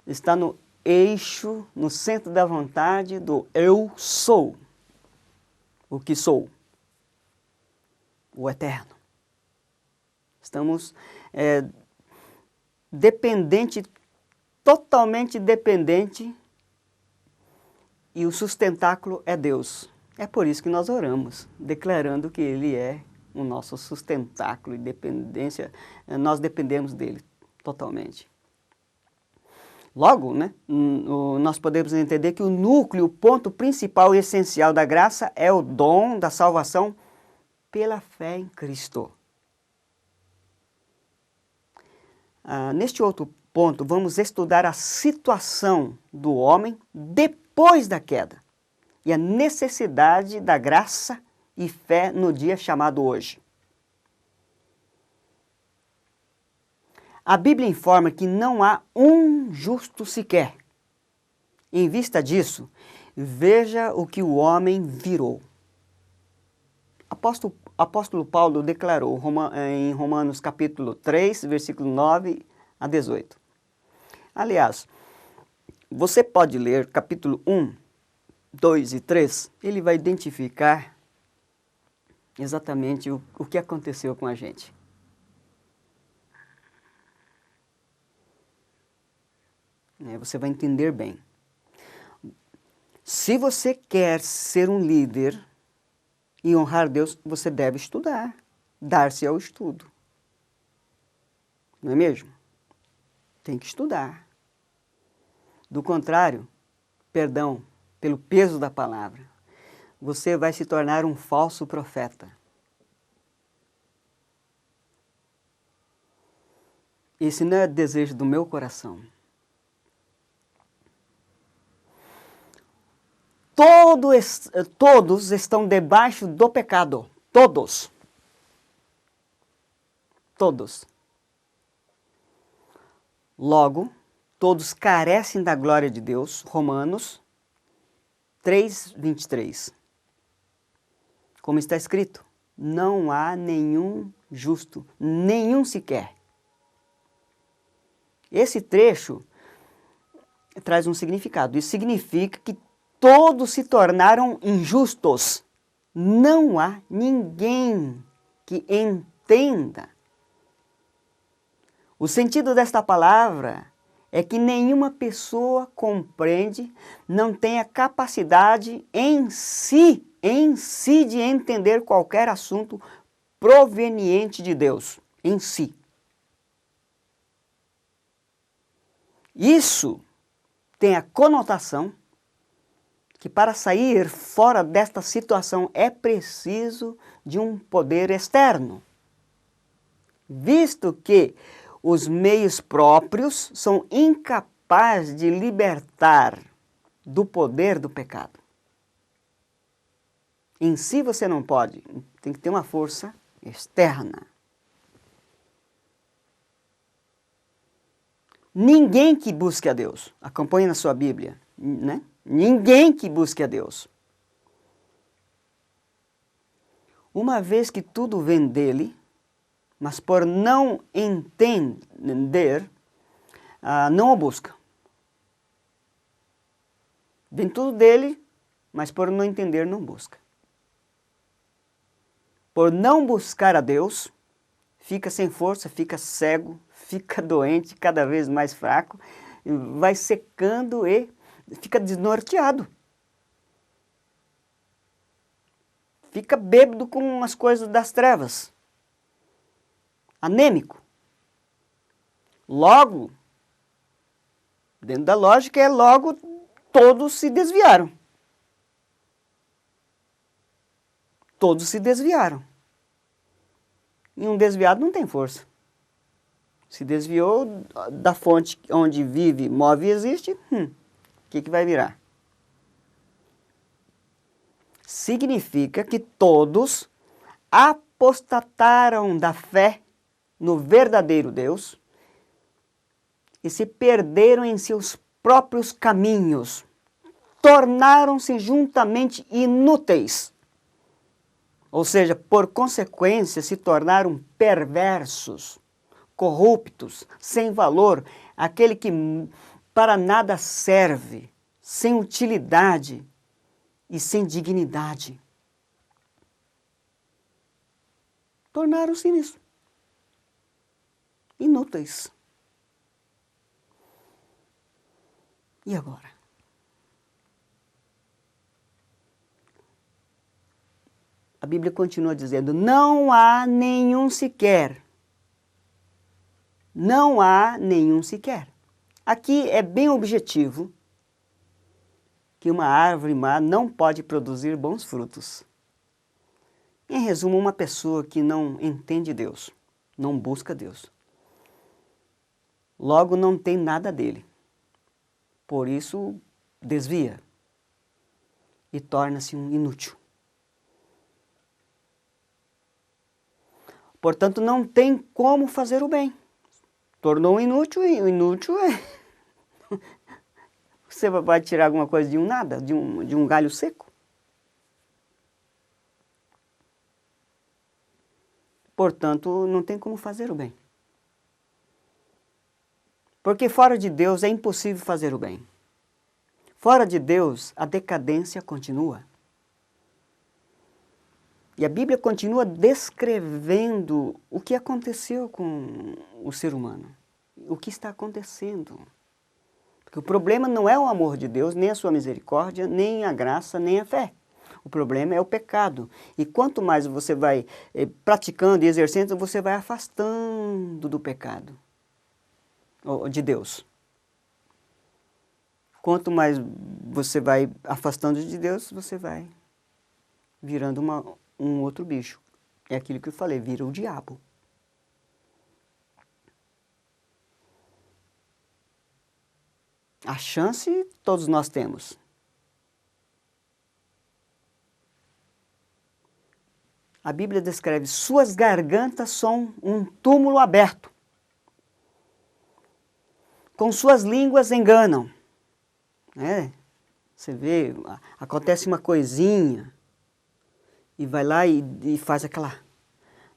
está no eixo, no centro da vontade do eu sou. O que sou? O eterno. Estamos totalmente dependente, e o sustentáculo é Deus. É por isso que nós oramos, declarando que Ele é o nosso sustentáculo e dependência, nós dependemos dEle totalmente. Logo, né, nós podemos entender que o núcleo, o ponto principal e essencial da graça é o dom da salvação pela fé em Cristo. Neste outro ponto, vamos estudar a situação do homem depois da queda e a necessidade da graça e fé no dia chamado hoje. A Bíblia informa que não há um justo sequer. Em vista disso, veja o que o homem virou. Apóstolo Paulo declarou em Romanos capítulo 3, versículo 9 a 18. Aliás, você pode ler capítulo 1, 2 e 3, ele vai identificar exatamente o que aconteceu com a gente. Você vai entender bem. Se você quer ser um líder e honrar Deus, você deve estudar, dar-se ao estudo. Não é mesmo? Tem que estudar. Do contrário, pelo peso da palavra, você vai se tornar um falso profeta. Esse não é o desejo do meu coração. Todos estão debaixo do pecado. Todos. Todos. Logo, todos carecem da glória de Deus. Romanos 3, 23. Como está escrito, não há nenhum justo, nenhum sequer. Esse trecho traz um significado. Isso significa que todos se tornaram injustos. Não há ninguém que entenda. O sentido desta palavra é que nenhuma pessoa compreende, não tem a capacidade em si de entender qualquer assunto proveniente de Deus, em si. Isso tem a conotação que para sair fora desta situação é preciso de um poder externo, visto que os meios próprios são incapazes de libertar do poder do pecado. Em si você não pode, tem que ter uma força externa. Ninguém que busque a Deus, acompanhe na sua Bíblia, né? Ninguém que busque a Deus. Uma vez que tudo vem dele, mas por não entender, não o busca. Vem tudo dele, mas por não entender não busca. Por não buscar a Deus, fica sem força, fica cego, fica doente, cada vez mais fraco, vai secando e fica desnorteado. Fica bêbado com as coisas das trevas. Anêmico. Logo, dentro da lógica, logo todos se desviaram. Todos se desviaram. E um desviado não tem força. Se desviou da fonte onde vive, move e existe, o que vai virar? Significa que todos apostataram da fé no verdadeiro Deus e se perderam em seus próprios caminhos, tornaram-se juntamente inúteis. Ou seja, por consequência, se tornaram perversos, corruptos, sem valor, aquele que para nada serve, sem utilidade e sem dignidade. Tornaram-se nisso. Inúteis. E agora? A Bíblia continua dizendo, não há nenhum sequer. Não há nenhum sequer. Aqui é bem objetivo que uma árvore má não pode produzir bons frutos. Em resumo, uma pessoa que não entende Deus, não busca Deus, logo não tem nada dele. Por isso, desvia e torna-se um inútil. Portanto, não tem como fazer o bem. Tornou inútil e o inútil é... Você vai tirar alguma coisa de um nada, de um galho seco? Portanto, não tem como fazer o bem. Porque fora de Deus é impossível fazer o bem. Fora de Deus, a decadência continua. E a Bíblia continua descrevendo o que aconteceu com o ser humano. O que está acontecendo. Porque o problema não é o amor de Deus, nem a sua misericórdia, nem a graça, nem a fé. O problema é o pecado. E quanto mais você vai praticando e exercendo, você vai afastando do pecado, de Deus. Quanto mais você vai afastando de Deus, você vai virando um outro bicho. É aquilo que eu falei, vira o diabo. A chance todos nós temos. A Bíblia descreve, suas gargantas são um túmulo aberto. Com suas línguas enganam. Você vê, acontece uma coisinha e vai lá e faz aquela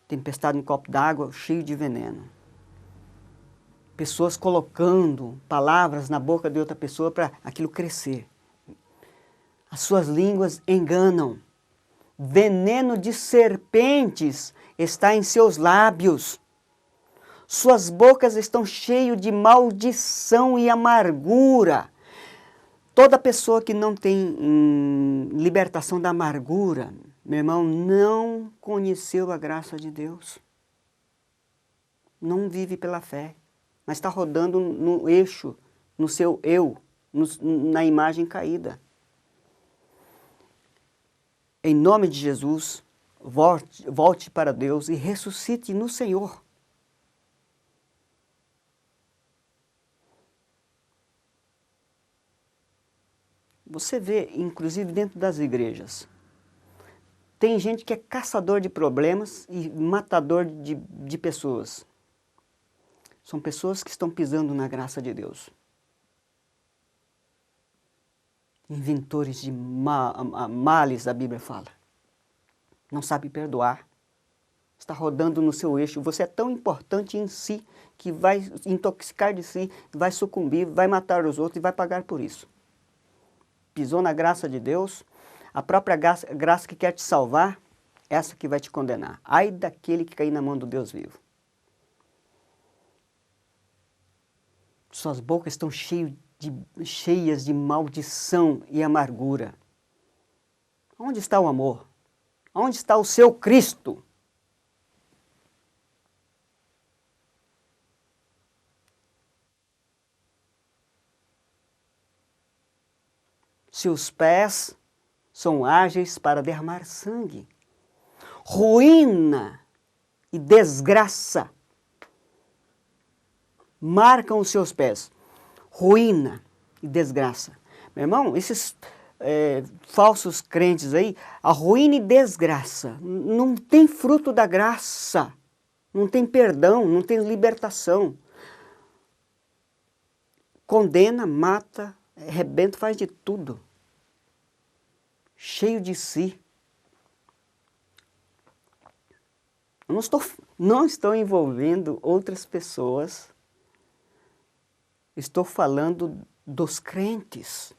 tempestade no copo d'água cheio de veneno. Pessoas colocando palavras na boca de outra pessoa para aquilo crescer. As suas línguas enganam. Veneno de serpentes está em seus lábios. Suas bocas estão cheias de maldição e amargura. Toda pessoa que não tem libertação da amargura, meu irmão, não conheceu a graça de Deus. Não vive pela fé, mas está rodando no eixo, no seu eu, na imagem caída. Em nome de Jesus, volte para Deus e ressuscite no Senhor. Você vê, inclusive dentro das igrejas, tem gente que é caçador de problemas e matador de pessoas. São pessoas que estão pisando na graça de Deus. Inventores de males, a Bíblia fala. Não sabe perdoar. Está rodando no seu eixo. Você é tão importante em si que vai intoxicar de si, vai sucumbir, vai matar os outros e vai pagar por isso. pisou na graça de Deus, a própria graça que quer te salvar, essa que vai te condenar. Ai daquele que cair na mão do Deus vivo. Suas bocas estão cheias de maldição e amargura. Onde está o amor? Onde está o seu Cristo? Seus pés são ágeis para derramar sangue. Ruína e desgraça marcam os seus pés. Ruína e desgraça. Meu irmão, esses falsos crentes aí, a ruína e desgraça, não tem fruto da graça, não tem perdão, não tem libertação. Condena, mata, arrebenta, faz de tudo. Cheio de si. Eu não estou envolvendo outras pessoas. Estou falando dos crentes.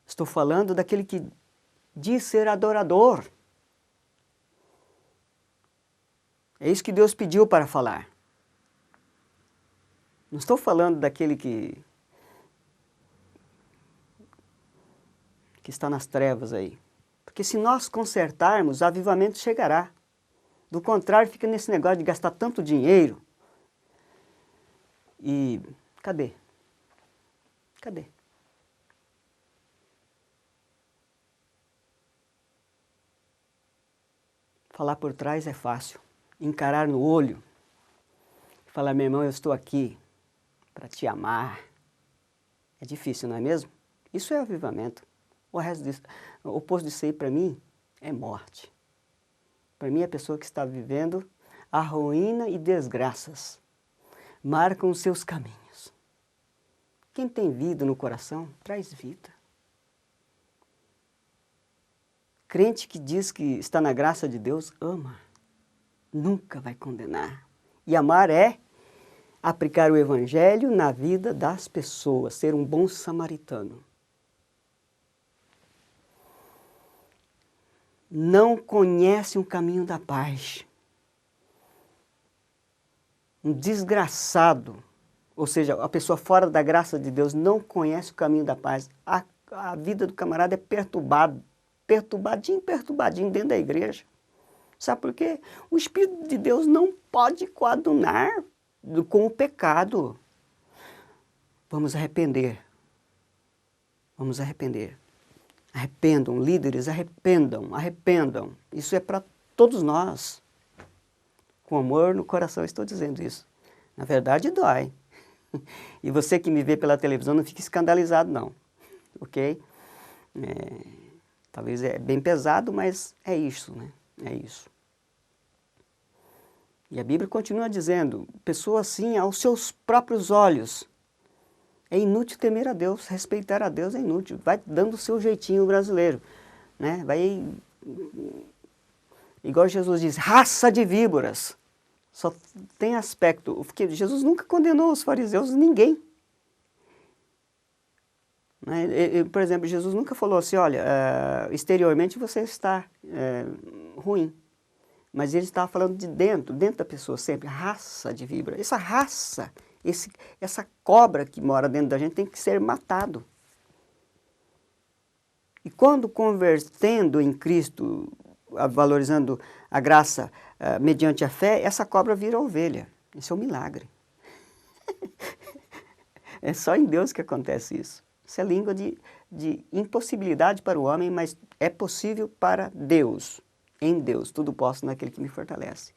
Estou falando daquele que diz ser adorador. É isso que Deus pediu para falar. Não estou falando daquele que está nas trevas aí. Porque se nós consertarmos, o avivamento chegará. Do contrário, fica nesse negócio de gastar tanto dinheiro. E cadê? Cadê? Falar por trás é fácil. Encarar no olho. Falar, meu irmão, eu estou aqui para te amar. É difícil, não é mesmo? Isso é avivamento. O resto disso, o oposto disso aí, para mim, é morte. Para mim, a pessoa que está vivendo a ruína e desgraças marcam os seus caminhos. Quem tem vida no coração, traz vida. Crente que diz que está na graça de Deus, ama. Nunca vai condenar. E amar é aplicar o evangelho na vida das pessoas, ser um bom samaritano. Não conhece o caminho da paz. Um desgraçado, ou seja, a pessoa fora da graça de Deus não conhece o caminho da paz. A vida do camarada é perturbadinho dentro da igreja. Sabe por quê? O Espírito de Deus não pode coadunar com o pecado. Vamos arrepender. Vamos arrepender. Arrependam, líderes, arrependam. Isso é para todos nós. Com amor no coração estou dizendo isso. Na verdade, dói. E você que me vê pela televisão, não fique escandalizado, não. Ok? Talvez é bem pesado, mas é isso, né? É isso. E a Bíblia continua dizendo, pessoa assim, aos seus próprios olhos, é inútil temer a Deus, respeitar a Deus é inútil. Vai dando o seu jeitinho brasileiro, né? Vai, igual Jesus diz, raça de víboras. Só tem aspecto, porque Jesus nunca condenou os fariseus, ninguém. Por exemplo, Jesus nunca falou assim, olha, exteriormente você está ruim. Mas ele estava falando de dentro da pessoa sempre, raça de víbora. Essa raça, essa cobra que mora dentro da gente tem que ser matado. E quando convertendo em Cristo, valorizando a graça mediante a fé, essa cobra vira ovelha. Isso é um milagre. É só em Deus que acontece isso. Isso é língua de impossibilidade para o homem, mas é possível para Deus. Em Deus, tudo posso naquele que me fortalece.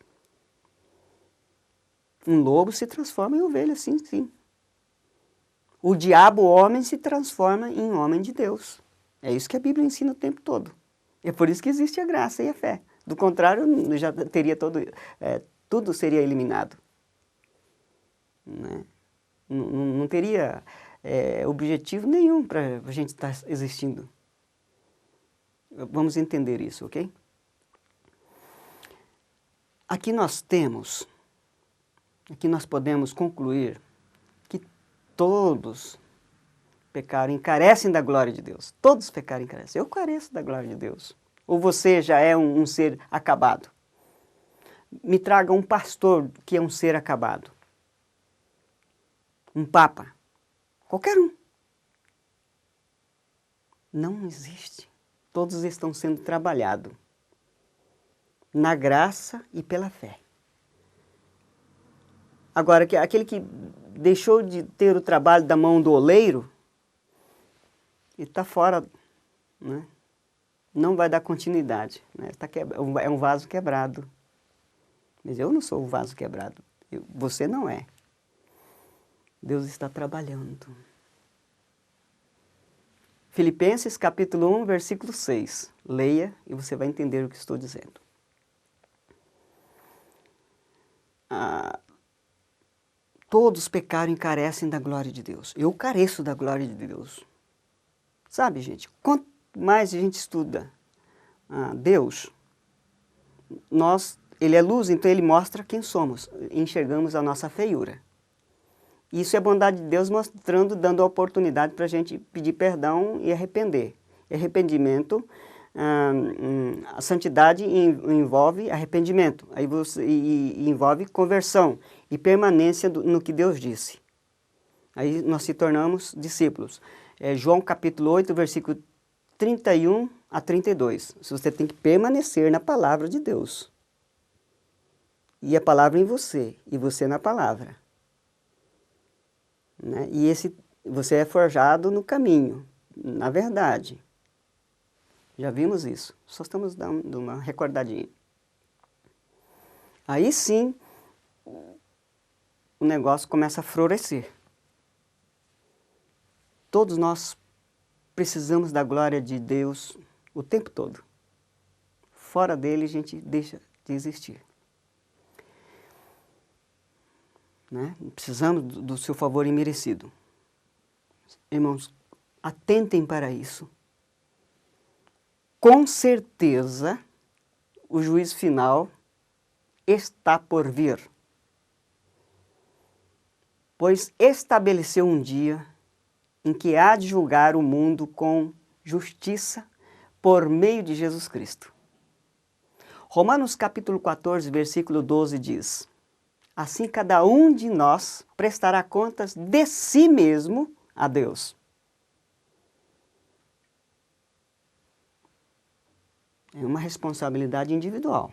Um lobo se transforma em ovelha, sim, sim. O diabo, homem, se transforma em homem de Deus. É isso que a Bíblia ensina o tempo todo. É por isso que existe a graça e a fé. Do contrário, já teria tudo seria eliminado. Né? Não teria objetivo nenhum para a gente estar existindo. Vamos entender isso, ok? Aqui nós podemos concluir que Todos pecaram e carecem da glória de Deus. Todos pecaram e carecem. Eu careço da glória de Deus. Ou você já é um ser acabado? Me traga um pastor que é um ser acabado. Um papa. Qualquer um. Não existe. Todos estão sendo trabalhados na graça e pela fé. Agora, aquele que deixou de ter o trabalho da mão do oleiro, ele está fora, né? Não vai dar continuidade. Né? É um vaso quebrado. Mas eu não sou o vaso quebrado. Você não é. Deus está trabalhando. Filipenses capítulo 1, versículo 6. Leia e você vai entender o que estou dizendo. Todos pecaram e carecem da glória de Deus. Eu careço da glória de Deus. Sabe, gente, quanto mais a gente estuda Deus, Ele é luz, então Ele mostra quem somos. Enxergamos a nossa feiura. Isso é bondade de Deus mostrando, dando a oportunidade para a gente pedir perdão e arrepender. E arrependimento, a santidade envolve arrependimento, aí e envolve conversão e permanência no que Deus disse. Aí nós se tornamos discípulos. João capítulo 8, versículo 31 a 32. Você tem que permanecer na palavra de Deus. E a palavra em você, e você na palavra. Né? E você é forjado no caminho, na verdade. Já vimos isso, só estamos dando uma recordadinha. Aí sim, o negócio começa a florescer. Todos nós precisamos da glória de Deus o tempo todo. Fora dele a gente deixa de existir. Né? Precisamos do seu favor imerecido. Irmãos, atentem para isso. Com certeza, o juízo final está por vir. Pois estabeleceu um dia em que há de julgar o mundo com justiça por meio de Jesus Cristo. Romanos capítulo 14, versículo 12 diz: assim cada um de nós prestará contas de si mesmo a Deus. É uma responsabilidade individual.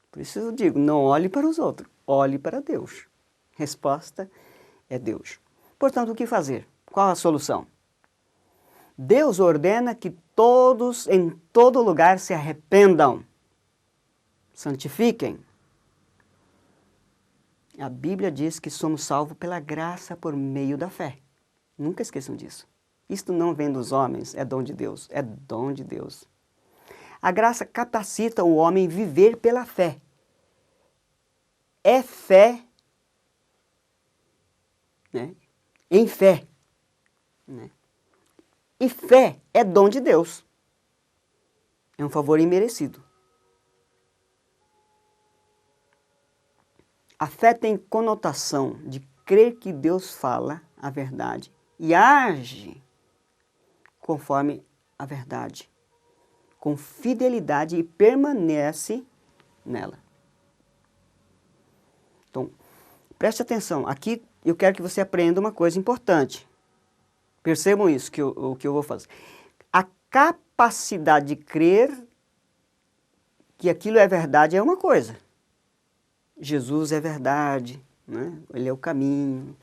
Por isso eu digo, não olhe para os outros, olhe para Deus. Resposta é Deus. Portanto, o que fazer? Qual a solução? Deus ordena que todos, em todo lugar, se arrependam, santifiquem. A Bíblia diz que somos salvos pela graça por meio da fé. Nunca esqueçam disso. Isto não vem dos homens, é dom de Deus. É dom de Deus. A graça capacita o homem a viver pela fé. É fé, né? Em fé. Né? E fé é dom de Deus. É um favor imerecido. A fé tem conotação de crer que Deus fala a verdade e age conforme a verdade, com fidelidade e permanece nela. Então, preste atenção. Aqui eu quero que você aprenda uma coisa importante. Percebam isso, o que eu vou fazer. A capacidade de crer que aquilo é verdade é uma coisa. Jesus é verdade, né? Ele é o caminho,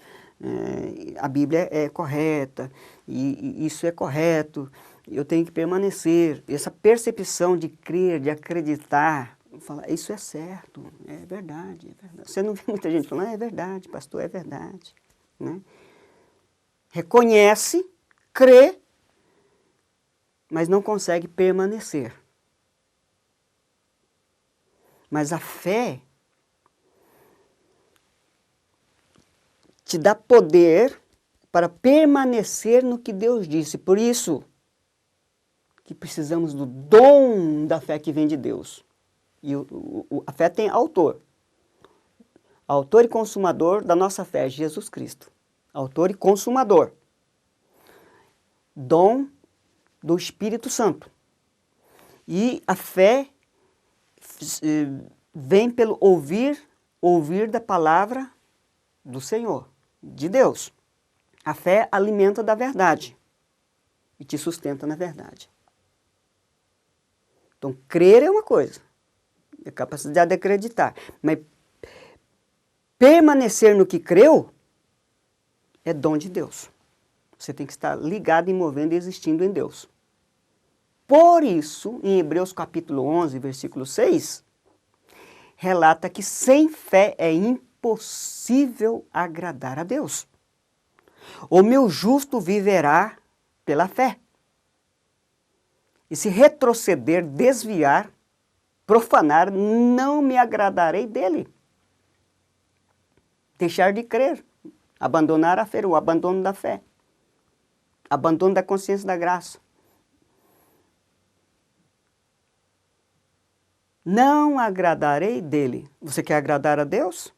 a Bíblia é correta, e isso é correto, eu tenho que permanecer. Essa percepção de crer, de acreditar, falar, isso é certo, é verdade, é verdade. Você não vê muita gente falando, é verdade, pastor, é verdade. Né? Reconhece, crê, mas não consegue permanecer. Mas a fé te dá poder para permanecer no que Deus disse. Por isso que precisamos do dom da fé que vem de Deus. E a fé tem autor. Autor e consumador da nossa fé, Jesus Cristo. autor e consumador. Dom do Espírito Santo. E a fé vem pelo ouvir da palavra do Senhor, de Deus. A fé alimenta da verdade e te sustenta na verdade. Então, crer é uma coisa, é a capacidade de acreditar, mas permanecer no que creu é dom de Deus. Você tem que estar ligado e movendo e existindo em Deus. Por isso, em Hebreus capítulo 11, versículo 6, relata que sem fé é impossível agradar a Deus. O meu justo viverá pela fé. E se retroceder, desviar, profanar, não me agradarei dele. Deixar de crer, abandonar a fé, o abandono da fé, abandono da consciência da graça. Não agradarei dele. Você quer agradar a Deus?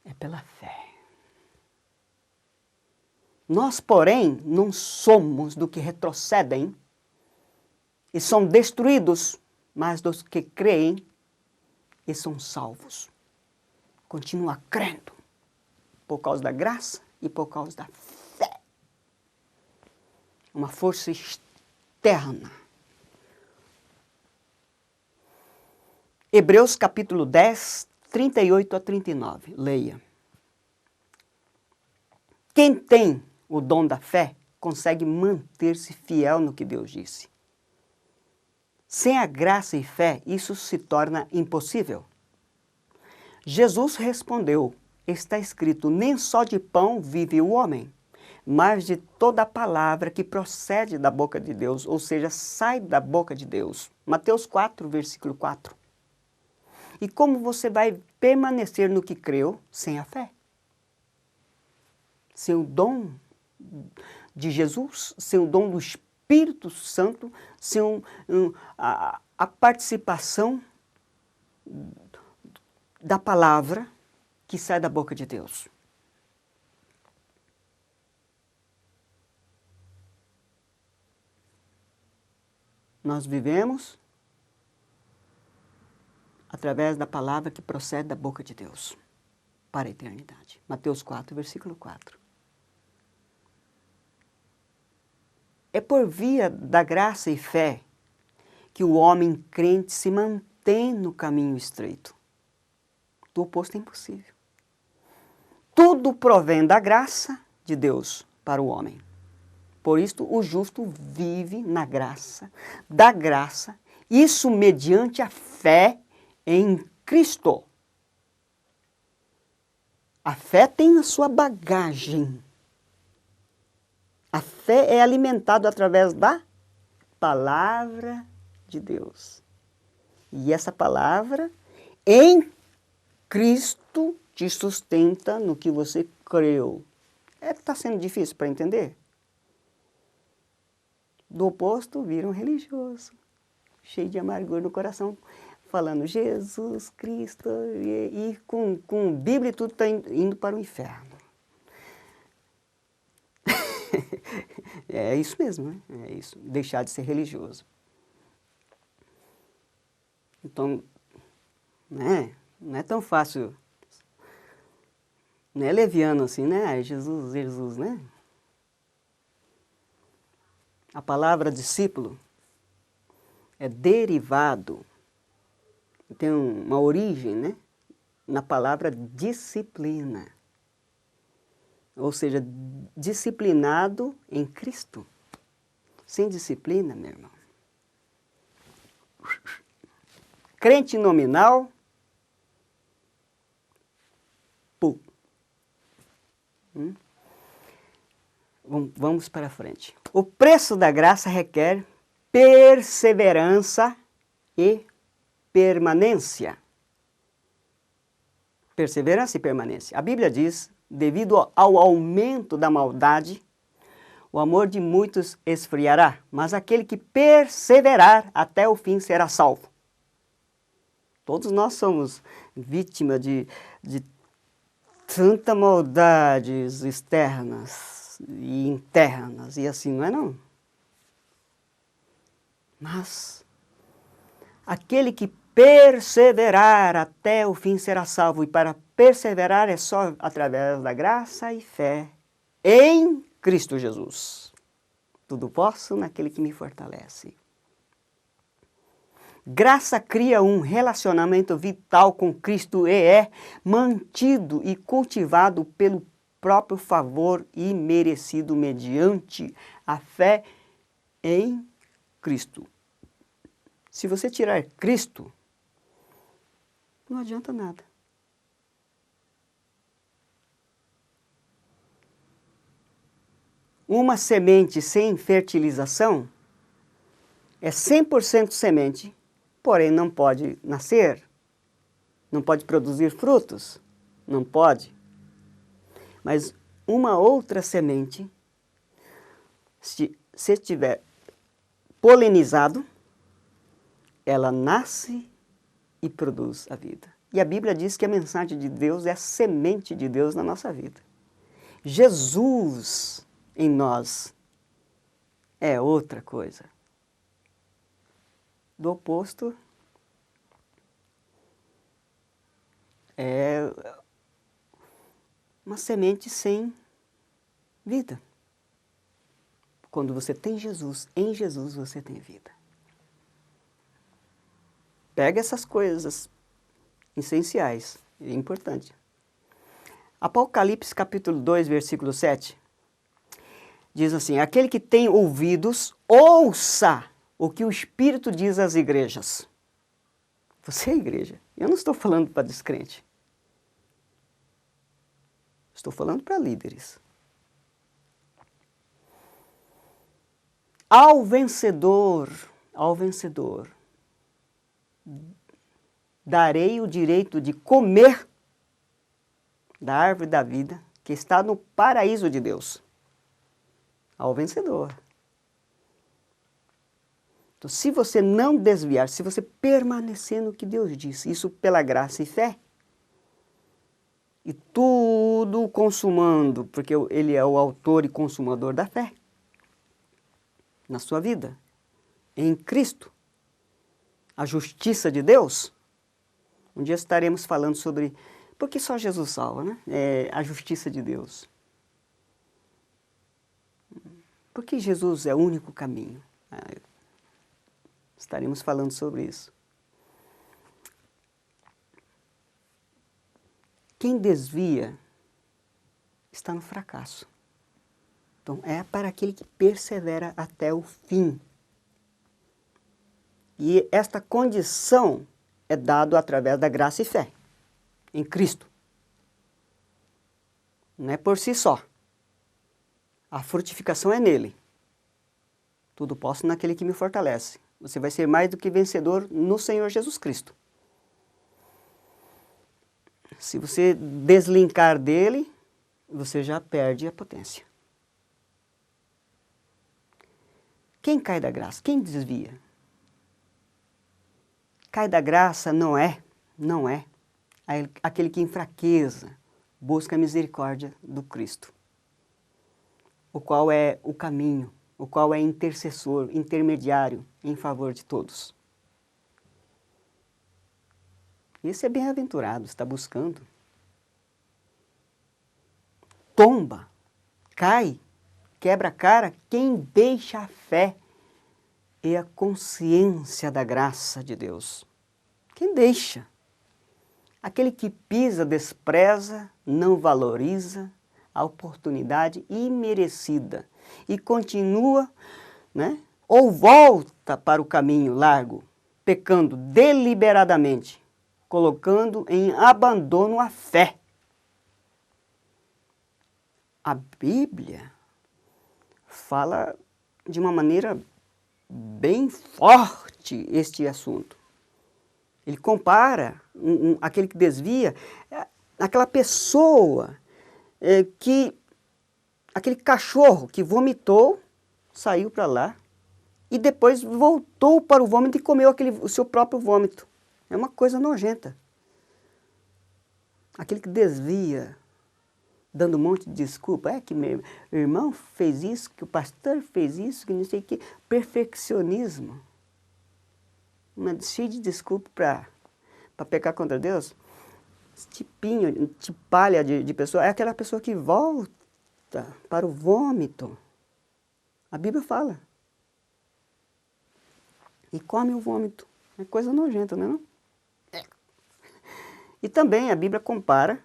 É pela fé. Nós, porém, não somos do que retrocedem e são destruídos, mas dos que creem e são salvos. Continua crendo por causa da graça e por causa da fé. Uma força externa. Hebreus capítulo 10, 38 a 39. Leia. Quem tem o dom da fé consegue manter-se fiel no que Deus disse. Sem a graça e fé, isso se torna impossível. Jesus respondeu, está escrito, nem só de pão vive o homem, mas de toda a palavra que procede da boca de Deus, ou seja, sai da boca de Deus. Mateus 4, versículo 4. E como você vai permanecer no que creu sem a fé? Sem o dom de Jesus, sem o dom do Espírito Santo, sem a participação da palavra que sai da boca de Deus. Nós vivemos através da palavra que procede da boca de Deus para a eternidade. Mateus 4, versículo 4. É por via da graça e fé que o homem crente se mantém no caminho estreito. Do oposto é impossível. Tudo provém da graça de Deus para o homem. Por isso, o justo vive na graça, da graça, isso mediante a fé em Cristo. A fé tem a sua bagagem. A fé é alimentada através da palavra de Deus. E essa palavra, em Cristo, te sustenta no que você creu. Está sendo difícil para entender? Do oposto, vira um religioso, cheio de amargura no coração, falando Jesus Cristo, e com Bíblia e tudo está indo para o inferno. É isso mesmo, né? É isso, deixar de ser religioso. Então, né? Não é tão fácil, não é leviano assim, né? Jesus, Jesus, né? A palavra discípulo é derivado, tem uma origem, né? Na palavra disciplina. Ou seja, disciplinado em Cristo. Sem disciplina, meu irmão. Crente nominal, Vamos para frente. O preço da graça requer perseverança e permanência. Perseverança e permanência. A Bíblia diz, devido ao aumento da maldade, o amor de muitos esfriará, mas aquele que perseverar até o fim será salvo. Todos nós somos vítimas de tanta maldades externas e internas, e assim, não é não? Mas aquele que perseverar até o fim será salvo, e para perseverar é só através da graça e fé em Cristo Jesus. Tudo posso naquele que me fortalece. Graça cria um relacionamento vital com Cristo e é mantido e cultivado pelo próprio favor imerecido mediante a fé em Cristo. Se você tirar Cristo, não adianta nada. Uma semente sem fertilização é 100% semente, porém não pode nascer, não pode produzir frutos, não pode. Mas uma outra semente, se estiver polinizado, ela nasce e produz a vida. E a Bíblia diz que a mensagem de Deus é a semente de Deus na nossa vida. Jesus em nós é outra coisa. Do oposto, é uma semente sem vida. Quando você tem Jesus, em Jesus você tem vida. Pega essas coisas essenciais, é importante. Apocalipse capítulo 2, versículo 7, diz assim: aquele que tem ouvidos, ouça o que o Espírito diz às igrejas. Você é a igreja. Eu não estou falando para descrente. Estou falando para líderes. Ao vencedor, darei o direito de comer da árvore da vida que está no paraíso de Deus. Ao vencedor. Então, se você não desviar, se você permanecer no que Deus disse, isso pela graça e fé, e tudo consumando, porque Ele é o autor e consumador da fé, na sua vida, em Cristo, a justiça de Deus. Um dia estaremos falando sobre por que só Jesus salva, né? A justiça de Deus. Porque Jesus é o único caminho. Estaremos falando sobre isso. Quem desvia está no fracasso. Então, é para aquele que persevera até o fim. E esta condição é dada através da graça e fé, em Cristo. Não é por si só. A frutificação é nele. Tudo posso naquele que me fortalece. Você vai ser mais do que vencedor no Senhor Jesus Cristo. Se você deslinkar dele, você já perde a potência. Quem cai da graça? Quem desvia? Cai da graça não é aquele que em fraqueza busca a misericórdia do Cristo, o qual é o caminho, o qual é intercessor, intermediário em favor de todos. Esse é bem-aventurado, está buscando. Tomba, cai, quebra a cara quem deixa a fé e a consciência da graça de Deus. Quem deixa? Aquele que pisa, despreza, não valoriza a oportunidade imerecida e continua, né, ou volta para o caminho largo, pecando deliberadamente, colocando em abandono a fé. A Bíblia fala de uma maneira bem forte este assunto. Ele compara aquele que desvia, aquela pessoa aquele cachorro que vomitou, saiu para lá e depois voltou para o vômito e comeu o seu próprio vômito. É uma coisa nojenta. Aquele que desvia dando um monte de desculpa. É que meu irmão fez isso, que o pastor fez isso, que não sei o quê. Perfeccionismo. Cheio de desculpa para pecar contra Deus. Esse tipinho, tipalha de pessoa, é aquela pessoa que volta para o vômito. A Bíblia fala. E come o vômito. É coisa nojenta, não é não? E também a Bíblia compara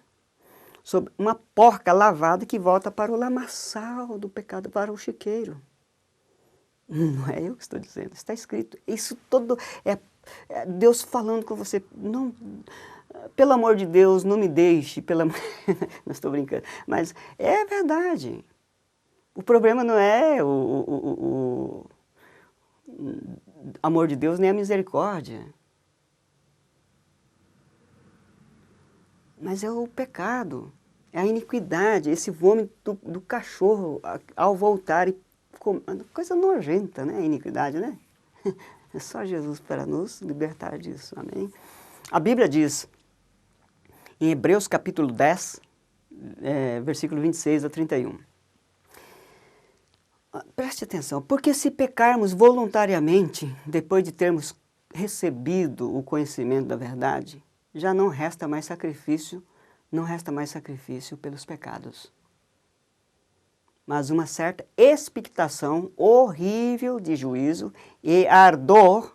sobre uma porca lavada que volta para o lamaçal do pecado, para o chiqueiro. Não é eu que estou dizendo, está escrito. Isso todo é Deus falando com você. Não, pelo amor de Deus, não me deixe. Não estou brincando, mas é verdade. O problema não é o amor de Deus nem a misericórdia. Mas é o pecado, é a iniquidade, esse vômito do cachorro ao voltar e coisa nojenta, né? A iniquidade, né? É só Jesus para nos libertar disso, amém? A Bíblia diz, em Hebreus capítulo 10, versículo 26 a 31. Preste atenção, porque se pecarmos voluntariamente, depois de termos recebido o conhecimento da verdade, já não resta mais sacrifício pelos pecados. Mas uma certa expectação horrível de juízo e ardor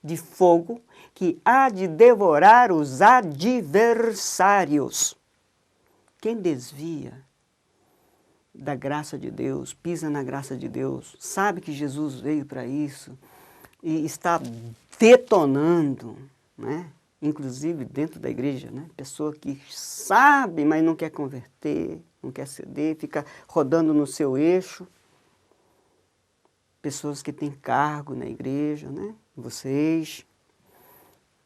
de fogo que há de devorar os adversários. Quem desvia da graça de Deus, pisa na graça de Deus, sabe que Jesus veio para isso e está detonando, né? Inclusive dentro da igreja, né? Pessoa que sabe, mas não quer converter, não quer ceder, fica rodando no seu eixo. Pessoas que têm cargo na igreja, né? Vocês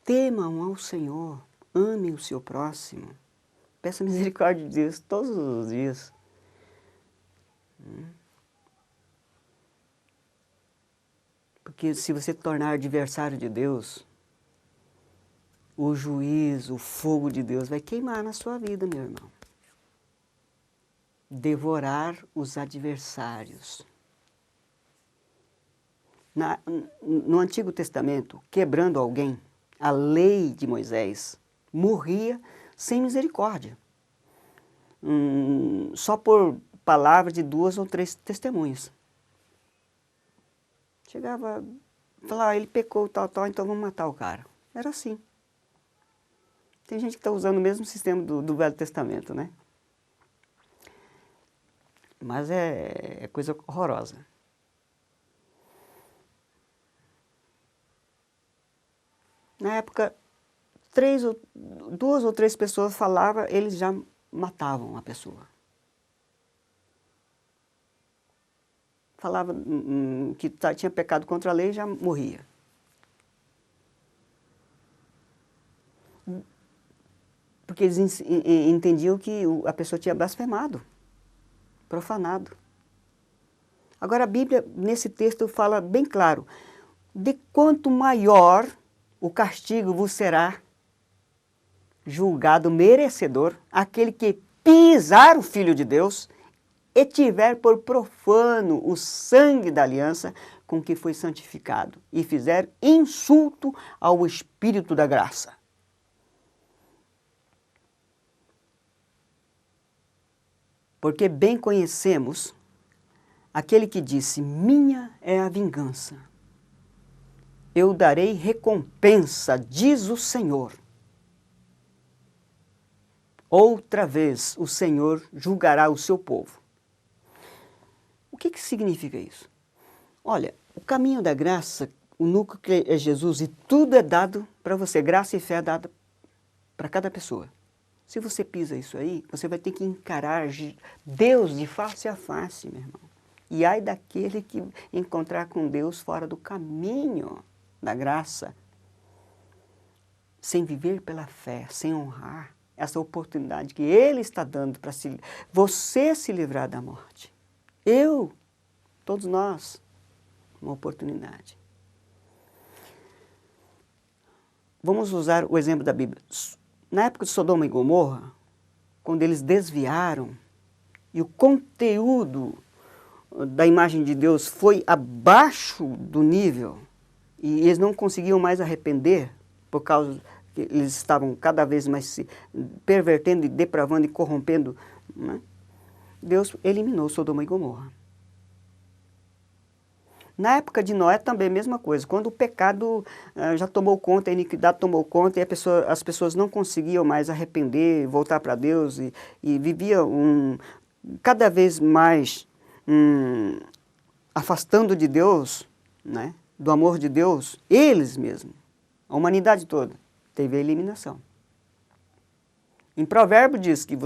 temam ao Senhor, amem o seu próximo, peça misericórdia de Deus todos os dias. Porque se você tornar adversário de Deus, o juízo, o fogo de Deus vai queimar na sua vida, meu irmão. Devorar os adversários. No Antigo Testamento, quebrando alguém, a lei de Moisés morria sem misericórdia. Só por palavra de 2 ou 3 testemunhas. Chegava, falava, ele pecou, tal, então vamos matar o cara. Era assim. Tem gente que está usando o mesmo sistema do Velho Testamento, né? Mas é coisa horrorosa. Na época, 2 ou 3 pessoas falavam, eles já matavam a pessoa. Falava que tinha pecado contra a lei e já morria. Porque eles entendiam que a pessoa tinha blasfemado, profanado. Agora a Bíblia, nesse texto, fala bem claro, de quanto maior o castigo vos será julgado merecedor aquele que pisar o Filho de Deus e tiver por profano o sangue da aliança com que foi santificado e fizer insulto ao Espírito da graça. Porque bem conhecemos aquele que disse, minha é a vingança, eu darei recompensa, diz o Senhor. Outra vez o Senhor julgará o seu povo. O que significa isso? Olha, o caminho da graça, o núcleo é Jesus e tudo é dado para você. Graça e fé é dada para cada pessoa. Se você pisa isso aí, você vai ter que encarar Deus de face a face, meu irmão. E ai daquele que encontrar com Deus fora do caminho da graça, sem viver pela fé, sem honrar essa oportunidade que Ele está dando para você se livrar da morte. Todos nós, uma oportunidade. Vamos usar o exemplo da Bíblia. Na época de Sodoma e Gomorra, quando eles desviaram e o conteúdo da imagem de Deus foi abaixo do nível e eles não conseguiam mais arrepender por causa que eles estavam cada vez mais se pervertendo e depravando e corrompendo, né? Deus eliminou Sodoma e Gomorra. Na época de Noé também a mesma coisa. Quando o pecado já tomou conta, a iniquidade tomou conta e as pessoas não conseguiam mais arrepender, voltar para Deus e viviam cada vez mais afastando de Deus, né, do amor de Deus, eles mesmos, a humanidade toda, teve a eliminação. Em Provérbio diz que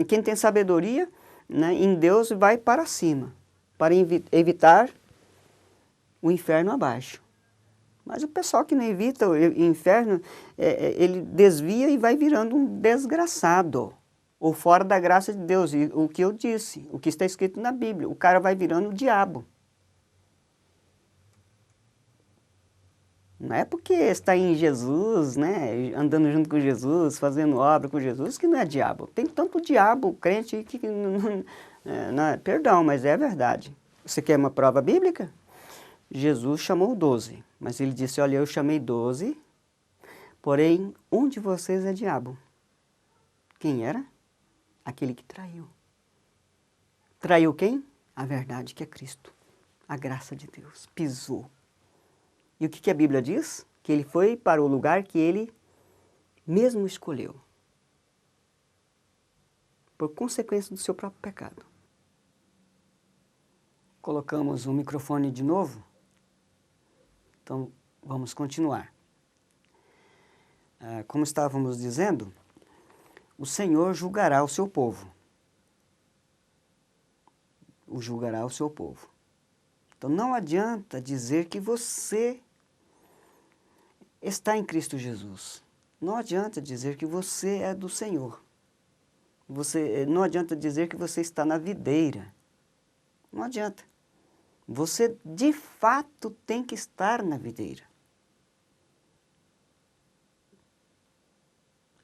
quem tem sabedoria, né, em Deus vai para cima, para evitar o inferno abaixo. Mas o pessoal que não evita o inferno, ele desvia e vai virando um desgraçado, ou fora da graça de Deus. E o que eu disse, o que está escrito na Bíblia, o cara vai virando o diabo. Não é porque está em Jesus, né, andando junto com Jesus, fazendo obra com Jesus, que não é diabo. Tem tanto diabo, crente, que perdão, mas é verdade. Você quer uma prova bíblica? Jesus chamou 12, mas ele disse, olha, eu chamei 12, porém, um de vocês é diabo. Quem era? Aquele que traiu. Traiu quem? A verdade, que é Cristo. A graça de Deus. Pisou. E o que a Bíblia diz? Que ele foi para o lugar que ele mesmo escolheu. Por consequência do seu próprio pecado. Colocamos o microfone de novo. Então, vamos continuar. Como estávamos dizendo, o Senhor julgará o seu povo. O julgará o seu povo. Então, não adianta dizer que você está em Cristo Jesus. Não adianta dizer que você é do Senhor. Não adianta dizer que você está na videira. Não adianta. Você, de fato, tem que estar na videira.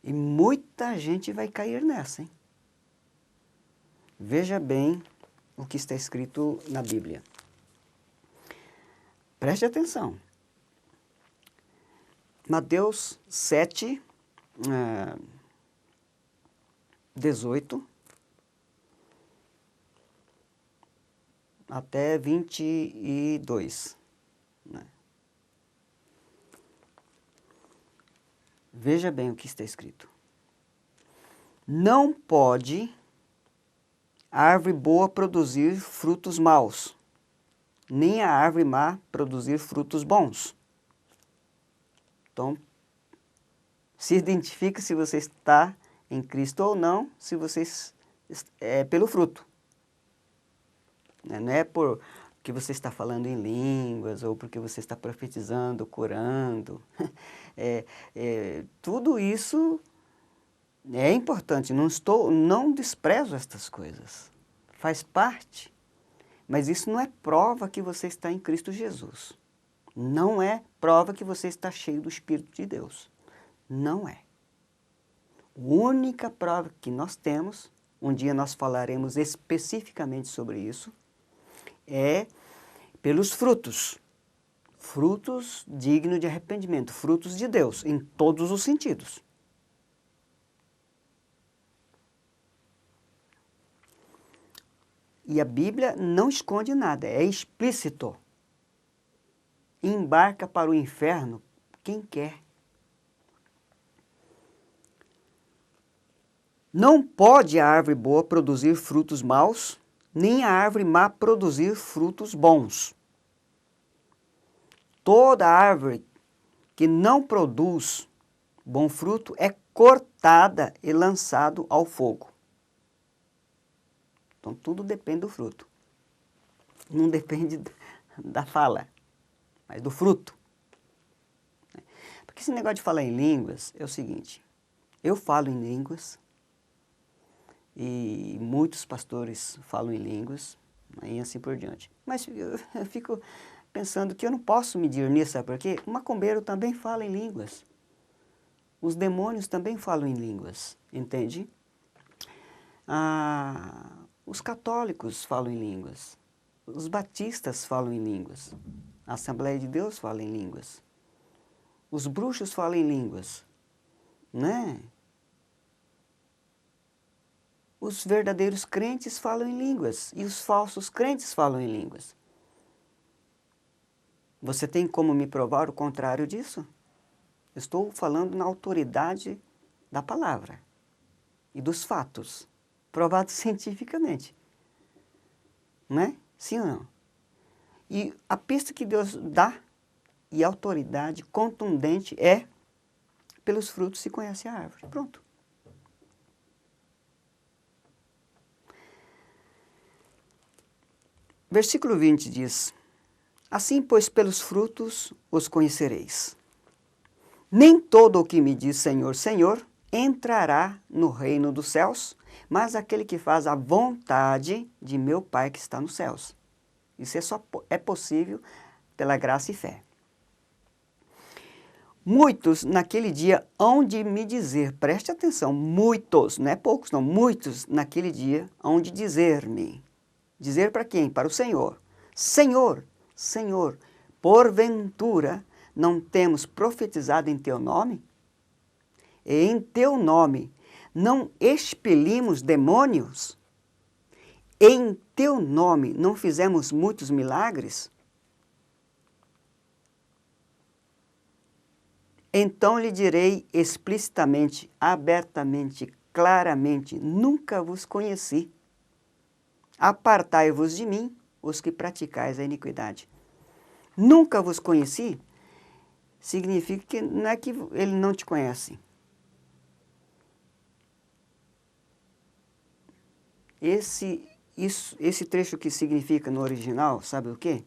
E muita gente vai cair nessa, hein? Veja bem o que está escrito na Bíblia. Preste atenção. Mateus 7, 18 até 22. Né? Veja bem o que está escrito. Não pode a árvore boa produzir frutos maus, nem a árvore má produzir frutos bons. Então, se identifique se você está em Cristo ou não, se você pelo fruto. Não é porque você está falando em línguas, ou porque você está profetizando, curando. Tudo isso é importante, não desprezo estas coisas. Faz parte, mas isso não é prova que você está em Cristo Jesus. Não é prova que você está cheio do Espírito de Deus. Não é. A única prova que nós temos, um dia nós falaremos especificamente sobre isso, é pelos frutos. Frutos dignos de arrependimento, frutos de Deus, em todos os sentidos. E a Bíblia não esconde nada, é explícito. Embarca para o inferno quem quer. Não pode a árvore boa produzir frutos maus, nem a árvore má produzir frutos bons. Toda árvore que não produz bom fruto é cortada e lançado ao fogo. Então, tudo depende do fruto. Não depende da fala, mas do fruto. Porque esse negócio de falar em línguas é o seguinte, eu falo em línguas, e muitos pastores falam em línguas, e assim por diante. Mas eu fico pensando que eu não posso medir nisso, sabe por quê? O macumbeiro também fala em línguas. Os demônios também falam em línguas, entende? Os católicos falam em línguas. Os batistas falam em línguas. A Assembleia de Deus fala em línguas. Os bruxos falam em línguas, né? Os verdadeiros crentes falam em línguas e os falsos crentes falam em línguas. Você tem como me provar o contrário disso? Estou falando na autoridade da palavra e dos fatos, provados cientificamente. Não é? Sim ou não? E a pista que Deus dá e a autoridade contundente é: pelos frutos se conhece a árvore. Pronto. Versículo 20 diz: assim, pois, pelos frutos os conhecereis. Nem todo o que me diz Senhor, Senhor, entrará no reino dos céus, mas aquele que faz a vontade de meu Pai que está nos céus. Isso é possível pela graça e fé. Muitos naquele dia hão de me dizer, preste atenção, muitos, não é poucos não, muitos naquele dia hão de dizer-me. Dizer para quem? Para o Senhor. Senhor, Senhor, porventura não temos profetizado em teu nome? E em teu nome não expelimos demônios? Em teu nome não fizemos muitos milagres? Então lhe direi explicitamente, abertamente, claramente: nunca vos conheci. Apartai-vos de mim, os que praticais a iniquidade. Nunca vos conheci significa que não é que ele não te conhece. Esse trecho que significa no original, sabe o quê?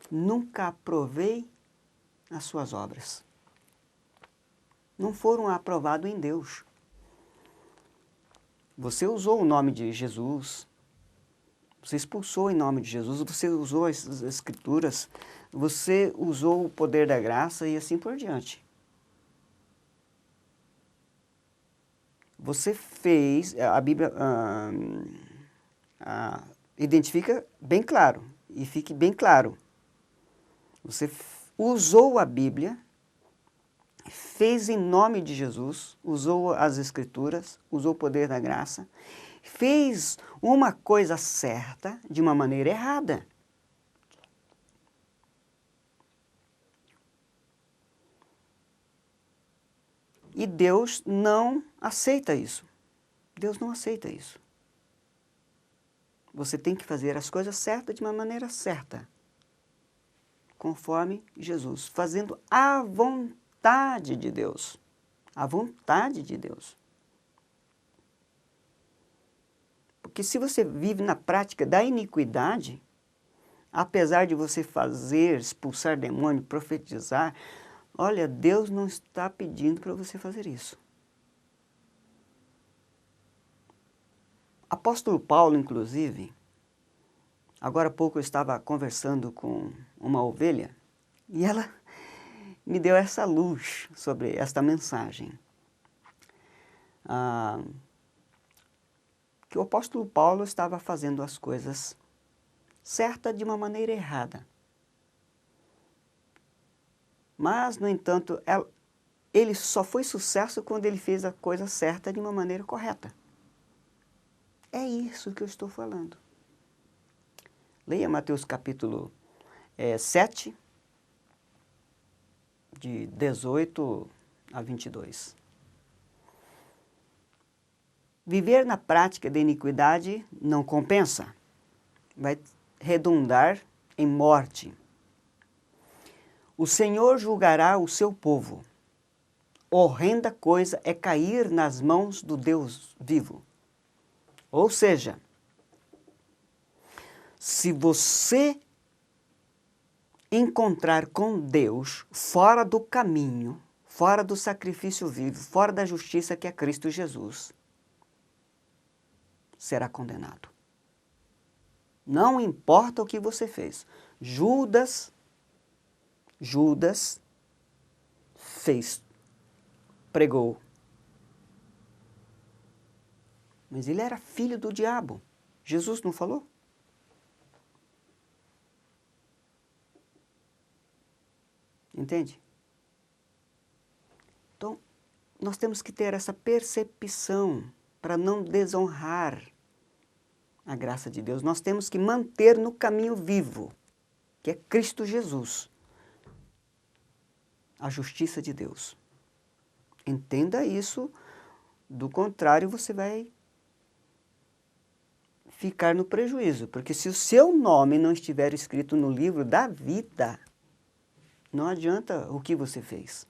Nunca aprovei as suas obras. Não foram aprovados em Deus. Você usou o nome de Jesus, você expulsou em nome de Jesus, você usou as Escrituras, você usou o poder da graça e assim por diante. Você fez, a Bíblia identifica bem claro, e fique bem claro. Você usou a Bíblia, fez em nome de Jesus, usou as Escrituras, usou o poder da graça, fez uma coisa certa de uma maneira errada. E Deus não aceita isso. Deus não aceita isso. Você tem que fazer as coisas certas de uma maneira certa, conforme Jesus, fazendo a vontade de Deus. A vontade de Deus. Porque se você vive na prática da iniquidade, apesar de você fazer, expulsar demônio, profetizar, olha, Deus não está pedindo para você fazer isso. Apóstolo Paulo, inclusive, agora há pouco eu estava conversando com uma ovelha e ela me deu essa luz sobre esta mensagem. Que o apóstolo Paulo estava fazendo as coisas certas de uma maneira errada. Mas, no entanto, ele só foi sucesso quando ele fez a coisa certa de uma maneira correta. É isso que eu estou falando. Leia Mateus capítulo 7, de 18 a 22. Viver na prática da iniquidade não compensa. Vai redundar em morte. O Senhor julgará o seu povo. Horrenda coisa é cair nas mãos do Deus vivo. Ou seja, se você encontrar com Deus fora do caminho, fora do sacrifício vivo, fora da justiça que é Cristo Jesus, será condenado. Não importa o que você fez. Judas pregou. Mas ele era filho do diabo. Jesus não falou? Entende? Então, nós temos que ter essa percepção para não desonrar a graça de Deus. Nós temos que manter no caminho vivo, que é Cristo Jesus, a justiça de Deus. Entenda isso, do contrário você vai ficar no prejuízo, porque se o seu nome não estiver escrito no livro da vida, não adianta o que você fez.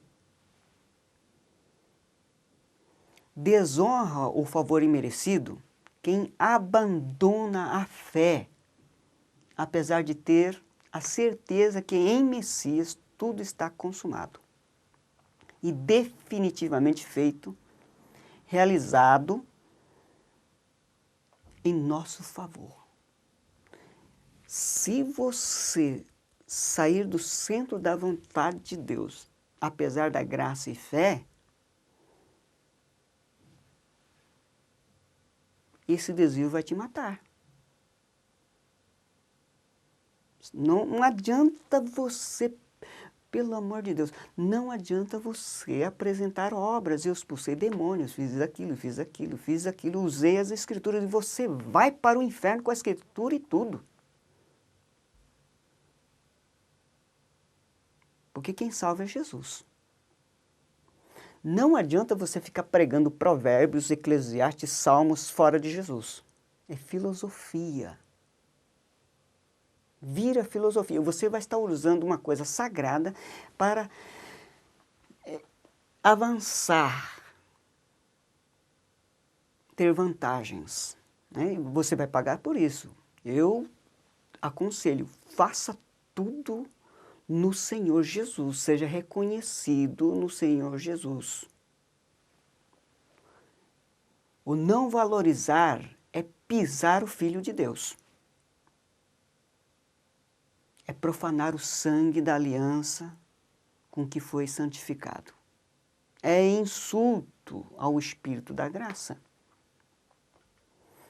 Desonra o favor imerecido quem abandona a fé, apesar de ter a certeza que em Messias tudo está consumado e definitivamente feito, realizado em nosso favor. Se você sair do centro da vontade de Deus, apesar da graça e fé, esse desvio vai te matar. Não adianta você, pelo amor de Deus, não adianta você apresentar obras. Eu expulsei demônios, fiz aquilo, usei as escrituras e você vai para o inferno com a escritura e tudo. Porque quem salva é Jesus. Não adianta você ficar pregando provérbios, Eclesiastes, salmos fora de Jesus. É filosofia. Vira filosofia. Você vai estar usando uma coisa sagrada para avançar, ter vantagens, né? Você vai pagar por isso. Eu aconselho, faça tudo no Senhor Jesus, seja reconhecido no Senhor Jesus. O não valorizar é pisar o Filho de Deus. É profanar o sangue da aliança com que foi santificado. É insulto ao Espírito da graça.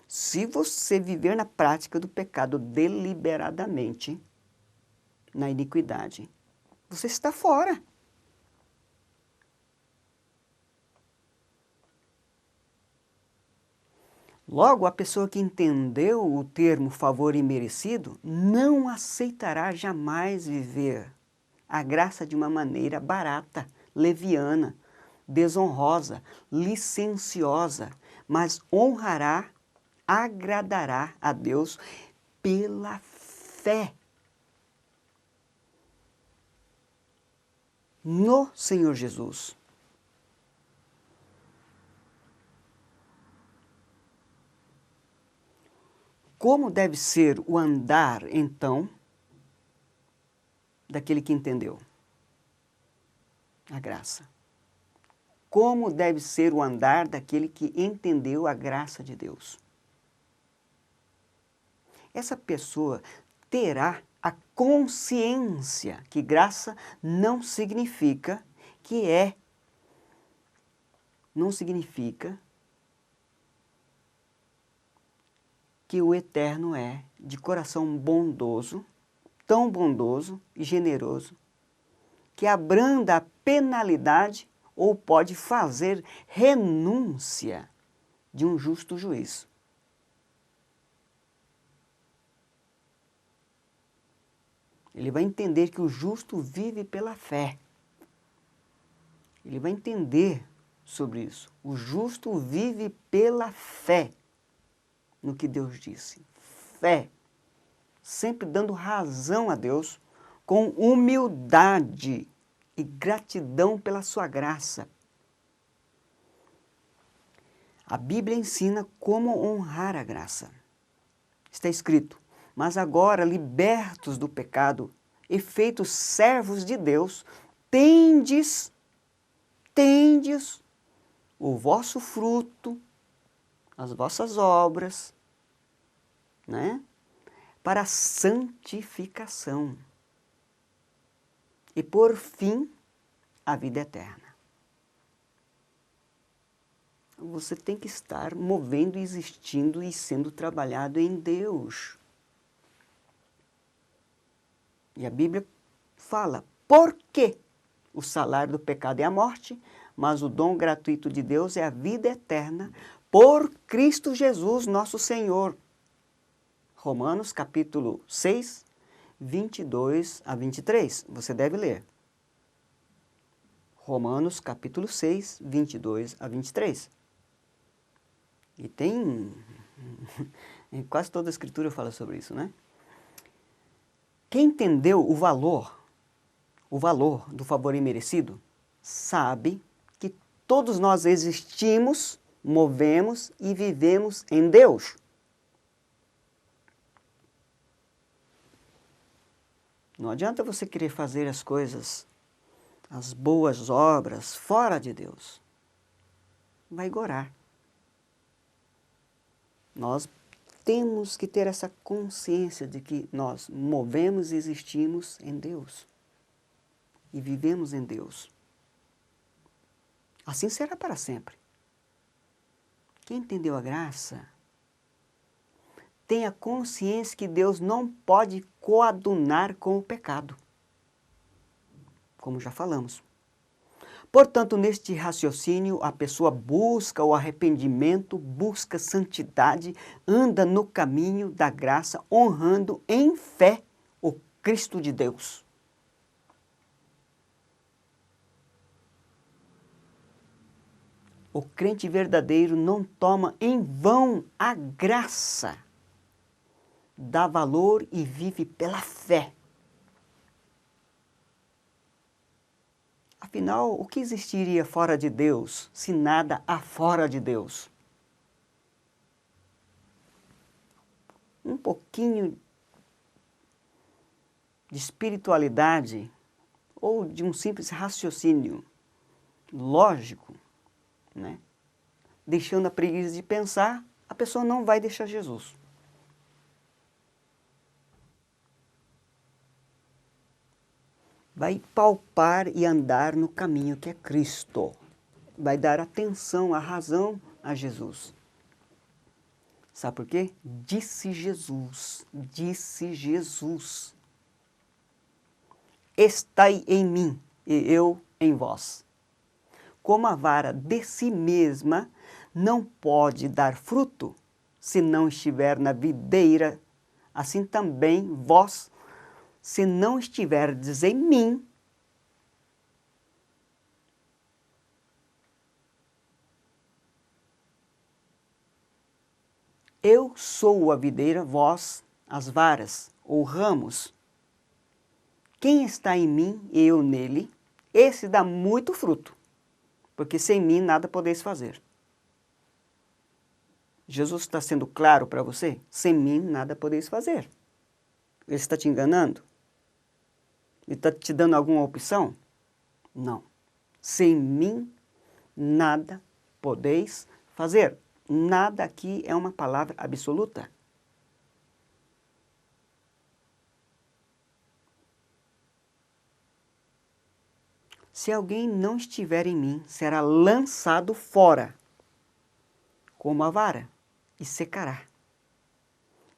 Se você viver na prática do pecado deliberadamente, na iniquidade, você está fora. Logo, a pessoa que entendeu o termo favor imerecido não aceitará jamais viver a graça de uma maneira barata, leviana, desonrosa, licenciosa, mas honrará, agradará a Deus pela fé no Senhor Jesus. Como deve ser o andar, então, daquele que entendeu a graça? Como deve ser o andar daquele que entendeu a graça de Deus? Essa pessoa terá a consciência que graça não significa não significa que o Eterno é de coração bondoso, tão bondoso e generoso, que abranda a penalidade ou pode fazer renúncia de um justo juiz. Ele vai entender que o justo vive pela fé. Ele vai entender sobre isso. O justo vive pela fé no que Deus disse. Fé. Sempre dando razão a Deus com humildade e gratidão pela sua graça. A Bíblia ensina como honrar a graça. Está escrito: mas agora, libertos do pecado e feitos servos de Deus, tendes o vosso fruto, as vossas obras, né? Para a santificação e, por fim, a vida eterna. Você tem que estar movendo, existindo e sendo trabalhado em Deus. E a Bíblia fala, por quê? O salário do pecado é a morte, mas o dom gratuito de Deus é a vida eterna por Cristo Jesus, nosso Senhor. Romanos capítulo 6, 22 a 23. Você deve ler. Romanos capítulo 6, 22 a 23. E tem... quase toda a Escritura fala sobre isso, né? Quem entendeu o valor do favor imerecido, sabe que todos nós existimos, movemos e vivemos em Deus. Não adianta você querer fazer as coisas, as boas obras, fora de Deus. Vai gorar. Nós temos que ter essa consciência de que nós movemos e existimos em Deus. E vivemos em Deus. Assim será para sempre. Quem entendeu a graça, tenha consciência que Deus não pode coadunar com o pecado. Como já falamos. Portanto, neste raciocínio, a pessoa busca o arrependimento, busca santidade, anda no caminho da graça, honrando em fé o Cristo de Deus. O crente verdadeiro não toma em vão a graça, dá valor e vive pela fé. Afinal, o que existiria fora de Deus, se nada há fora de Deus? Um pouquinho de espiritualidade ou de um simples raciocínio lógico, né? Deixando a preguiça de pensar, a pessoa não vai deixar Jesus. Vai palpar e andar no caminho que é Cristo. Vai dar atenção, a razão a Jesus. Sabe por quê? Disse Jesus, estai em mim e eu em vós. Como a vara de si mesma não pode dar fruto se não estiver na videira, assim também vós, se não estiverdes em mim, eu sou a videira, vós as varas ou ramos. Quem está em mim e eu nele, esse dá muito fruto, porque sem mim nada podeis fazer. Jesus está sendo claro para você? Sem mim nada podeis fazer. Ele está te enganando? Ele está te dando alguma opção? Não. Sem mim nada podeis fazer. Nada aqui é uma palavra absoluta. Se alguém não estiver em mim, será lançado fora, como a vara, e secará.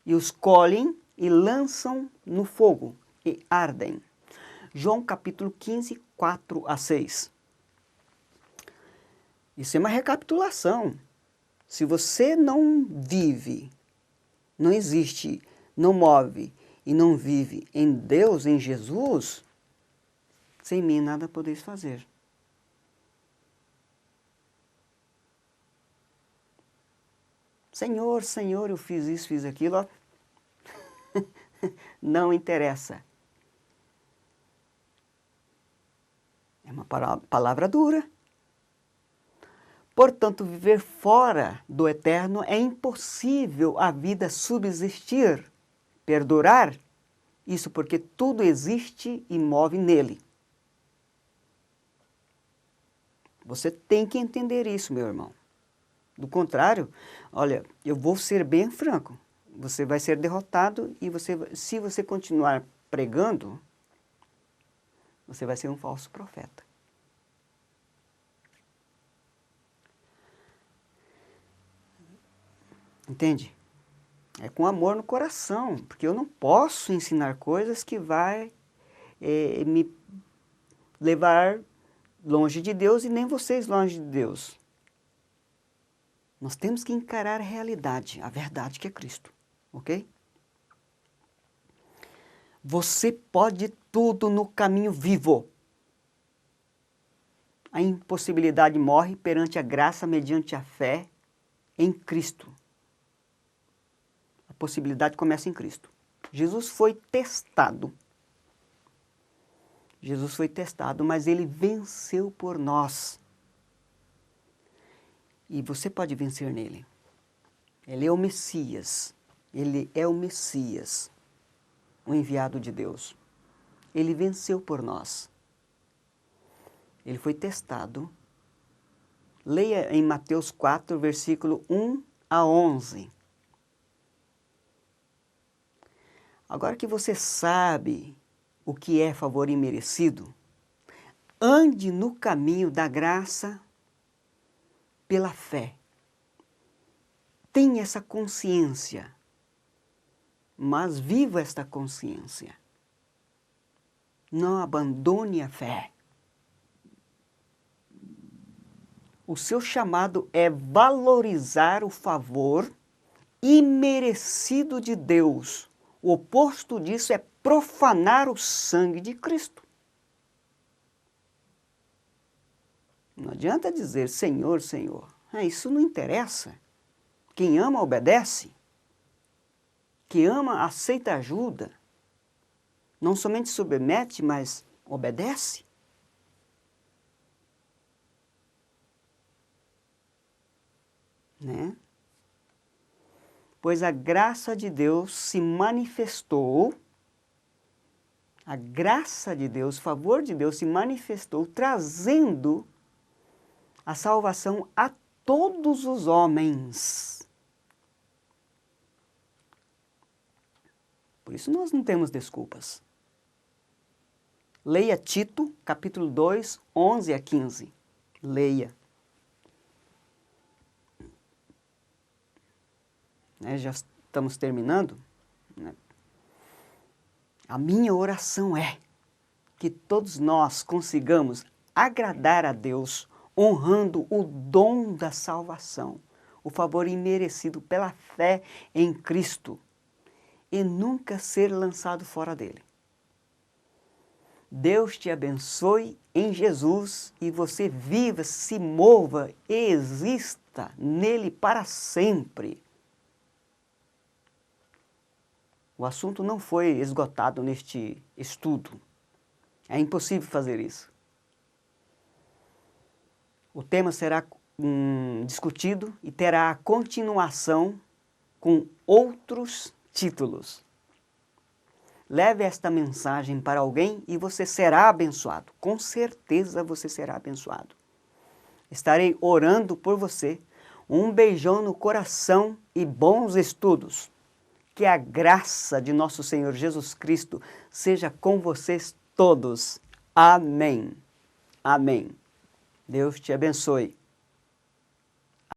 E os colhem e lançam no fogo, e ardem. João capítulo 15, 4 a 6. Isso é uma recapitulação. Se você não vive, não existe, não move e não vive em Deus, em Jesus, sem mim nada podeis fazer. Senhor, Senhor, eu fiz isso, fiz aquilo. Ó. Não interessa. É uma palavra dura. Portanto, viver fora do eterno é impossível a vida subsistir, perdurar. Isso porque tudo existe e move nele. Você tem que entender isso, meu irmão. Do contrário, olha, eu vou ser bem franco. Você vai ser derrotado e se você continuar pregando, você vai ser um falso profeta. Entende? É com amor no coração, porque eu não posso ensinar coisas que vai me levar longe de Deus e nem vocês longe de Deus. Nós temos que encarar a realidade, a verdade que é Cristo, ok? Você pode tudo no caminho vivo. A impossibilidade morre perante a graça mediante a fé em Cristo. A possibilidade começa em Cristo. Jesus foi testado. Jesus foi testado, mas ele venceu por nós. E você pode vencer nele. Ele é o Messias. Ele é o Messias, o enviado de Deus. Ele venceu por nós. Ele foi testado. Leia em Mateus 4, versículo 1 a 11. Agora que você sabe o que é favor imerecido, ande no caminho da graça pela fé. Tenha essa consciência, mas viva esta consciência. Não abandone a fé. O seu chamado é valorizar o favor imerecido de Deus. O oposto disso é profanar o sangue de Cristo. Não adianta dizer Senhor, Senhor. Isso não interessa. Quem ama, obedece. Quem ama, aceita ajuda. Não somente submete, mas obedece. Né? Pois a graça de Deus se manifestou, a graça de Deus, o favor de Deus se manifestou, trazendo a salvação a todos os homens. Por isso nós não temos desculpas. Leia Tito, capítulo 2, 11 a 15. Leia. Já estamos terminando. A minha oração é que todos nós consigamos agradar a Deus, honrando o dom da salvação, o favor imerecido pela fé em Cristo, e nunca ser lançado fora dele. Deus te abençoe em Jesus e você viva, se mova e exista nele para sempre. O assunto não foi esgotado neste estudo. É impossível fazer isso. O tema será discutido e terá a continuação com outros títulos. Leve esta mensagem para alguém e você será abençoado. Com certeza você será abençoado. Estarei orando por você. Um beijão no coração e bons estudos. Que a graça de nosso Senhor Jesus Cristo seja com vocês todos. Amém. Amém. Deus te abençoe.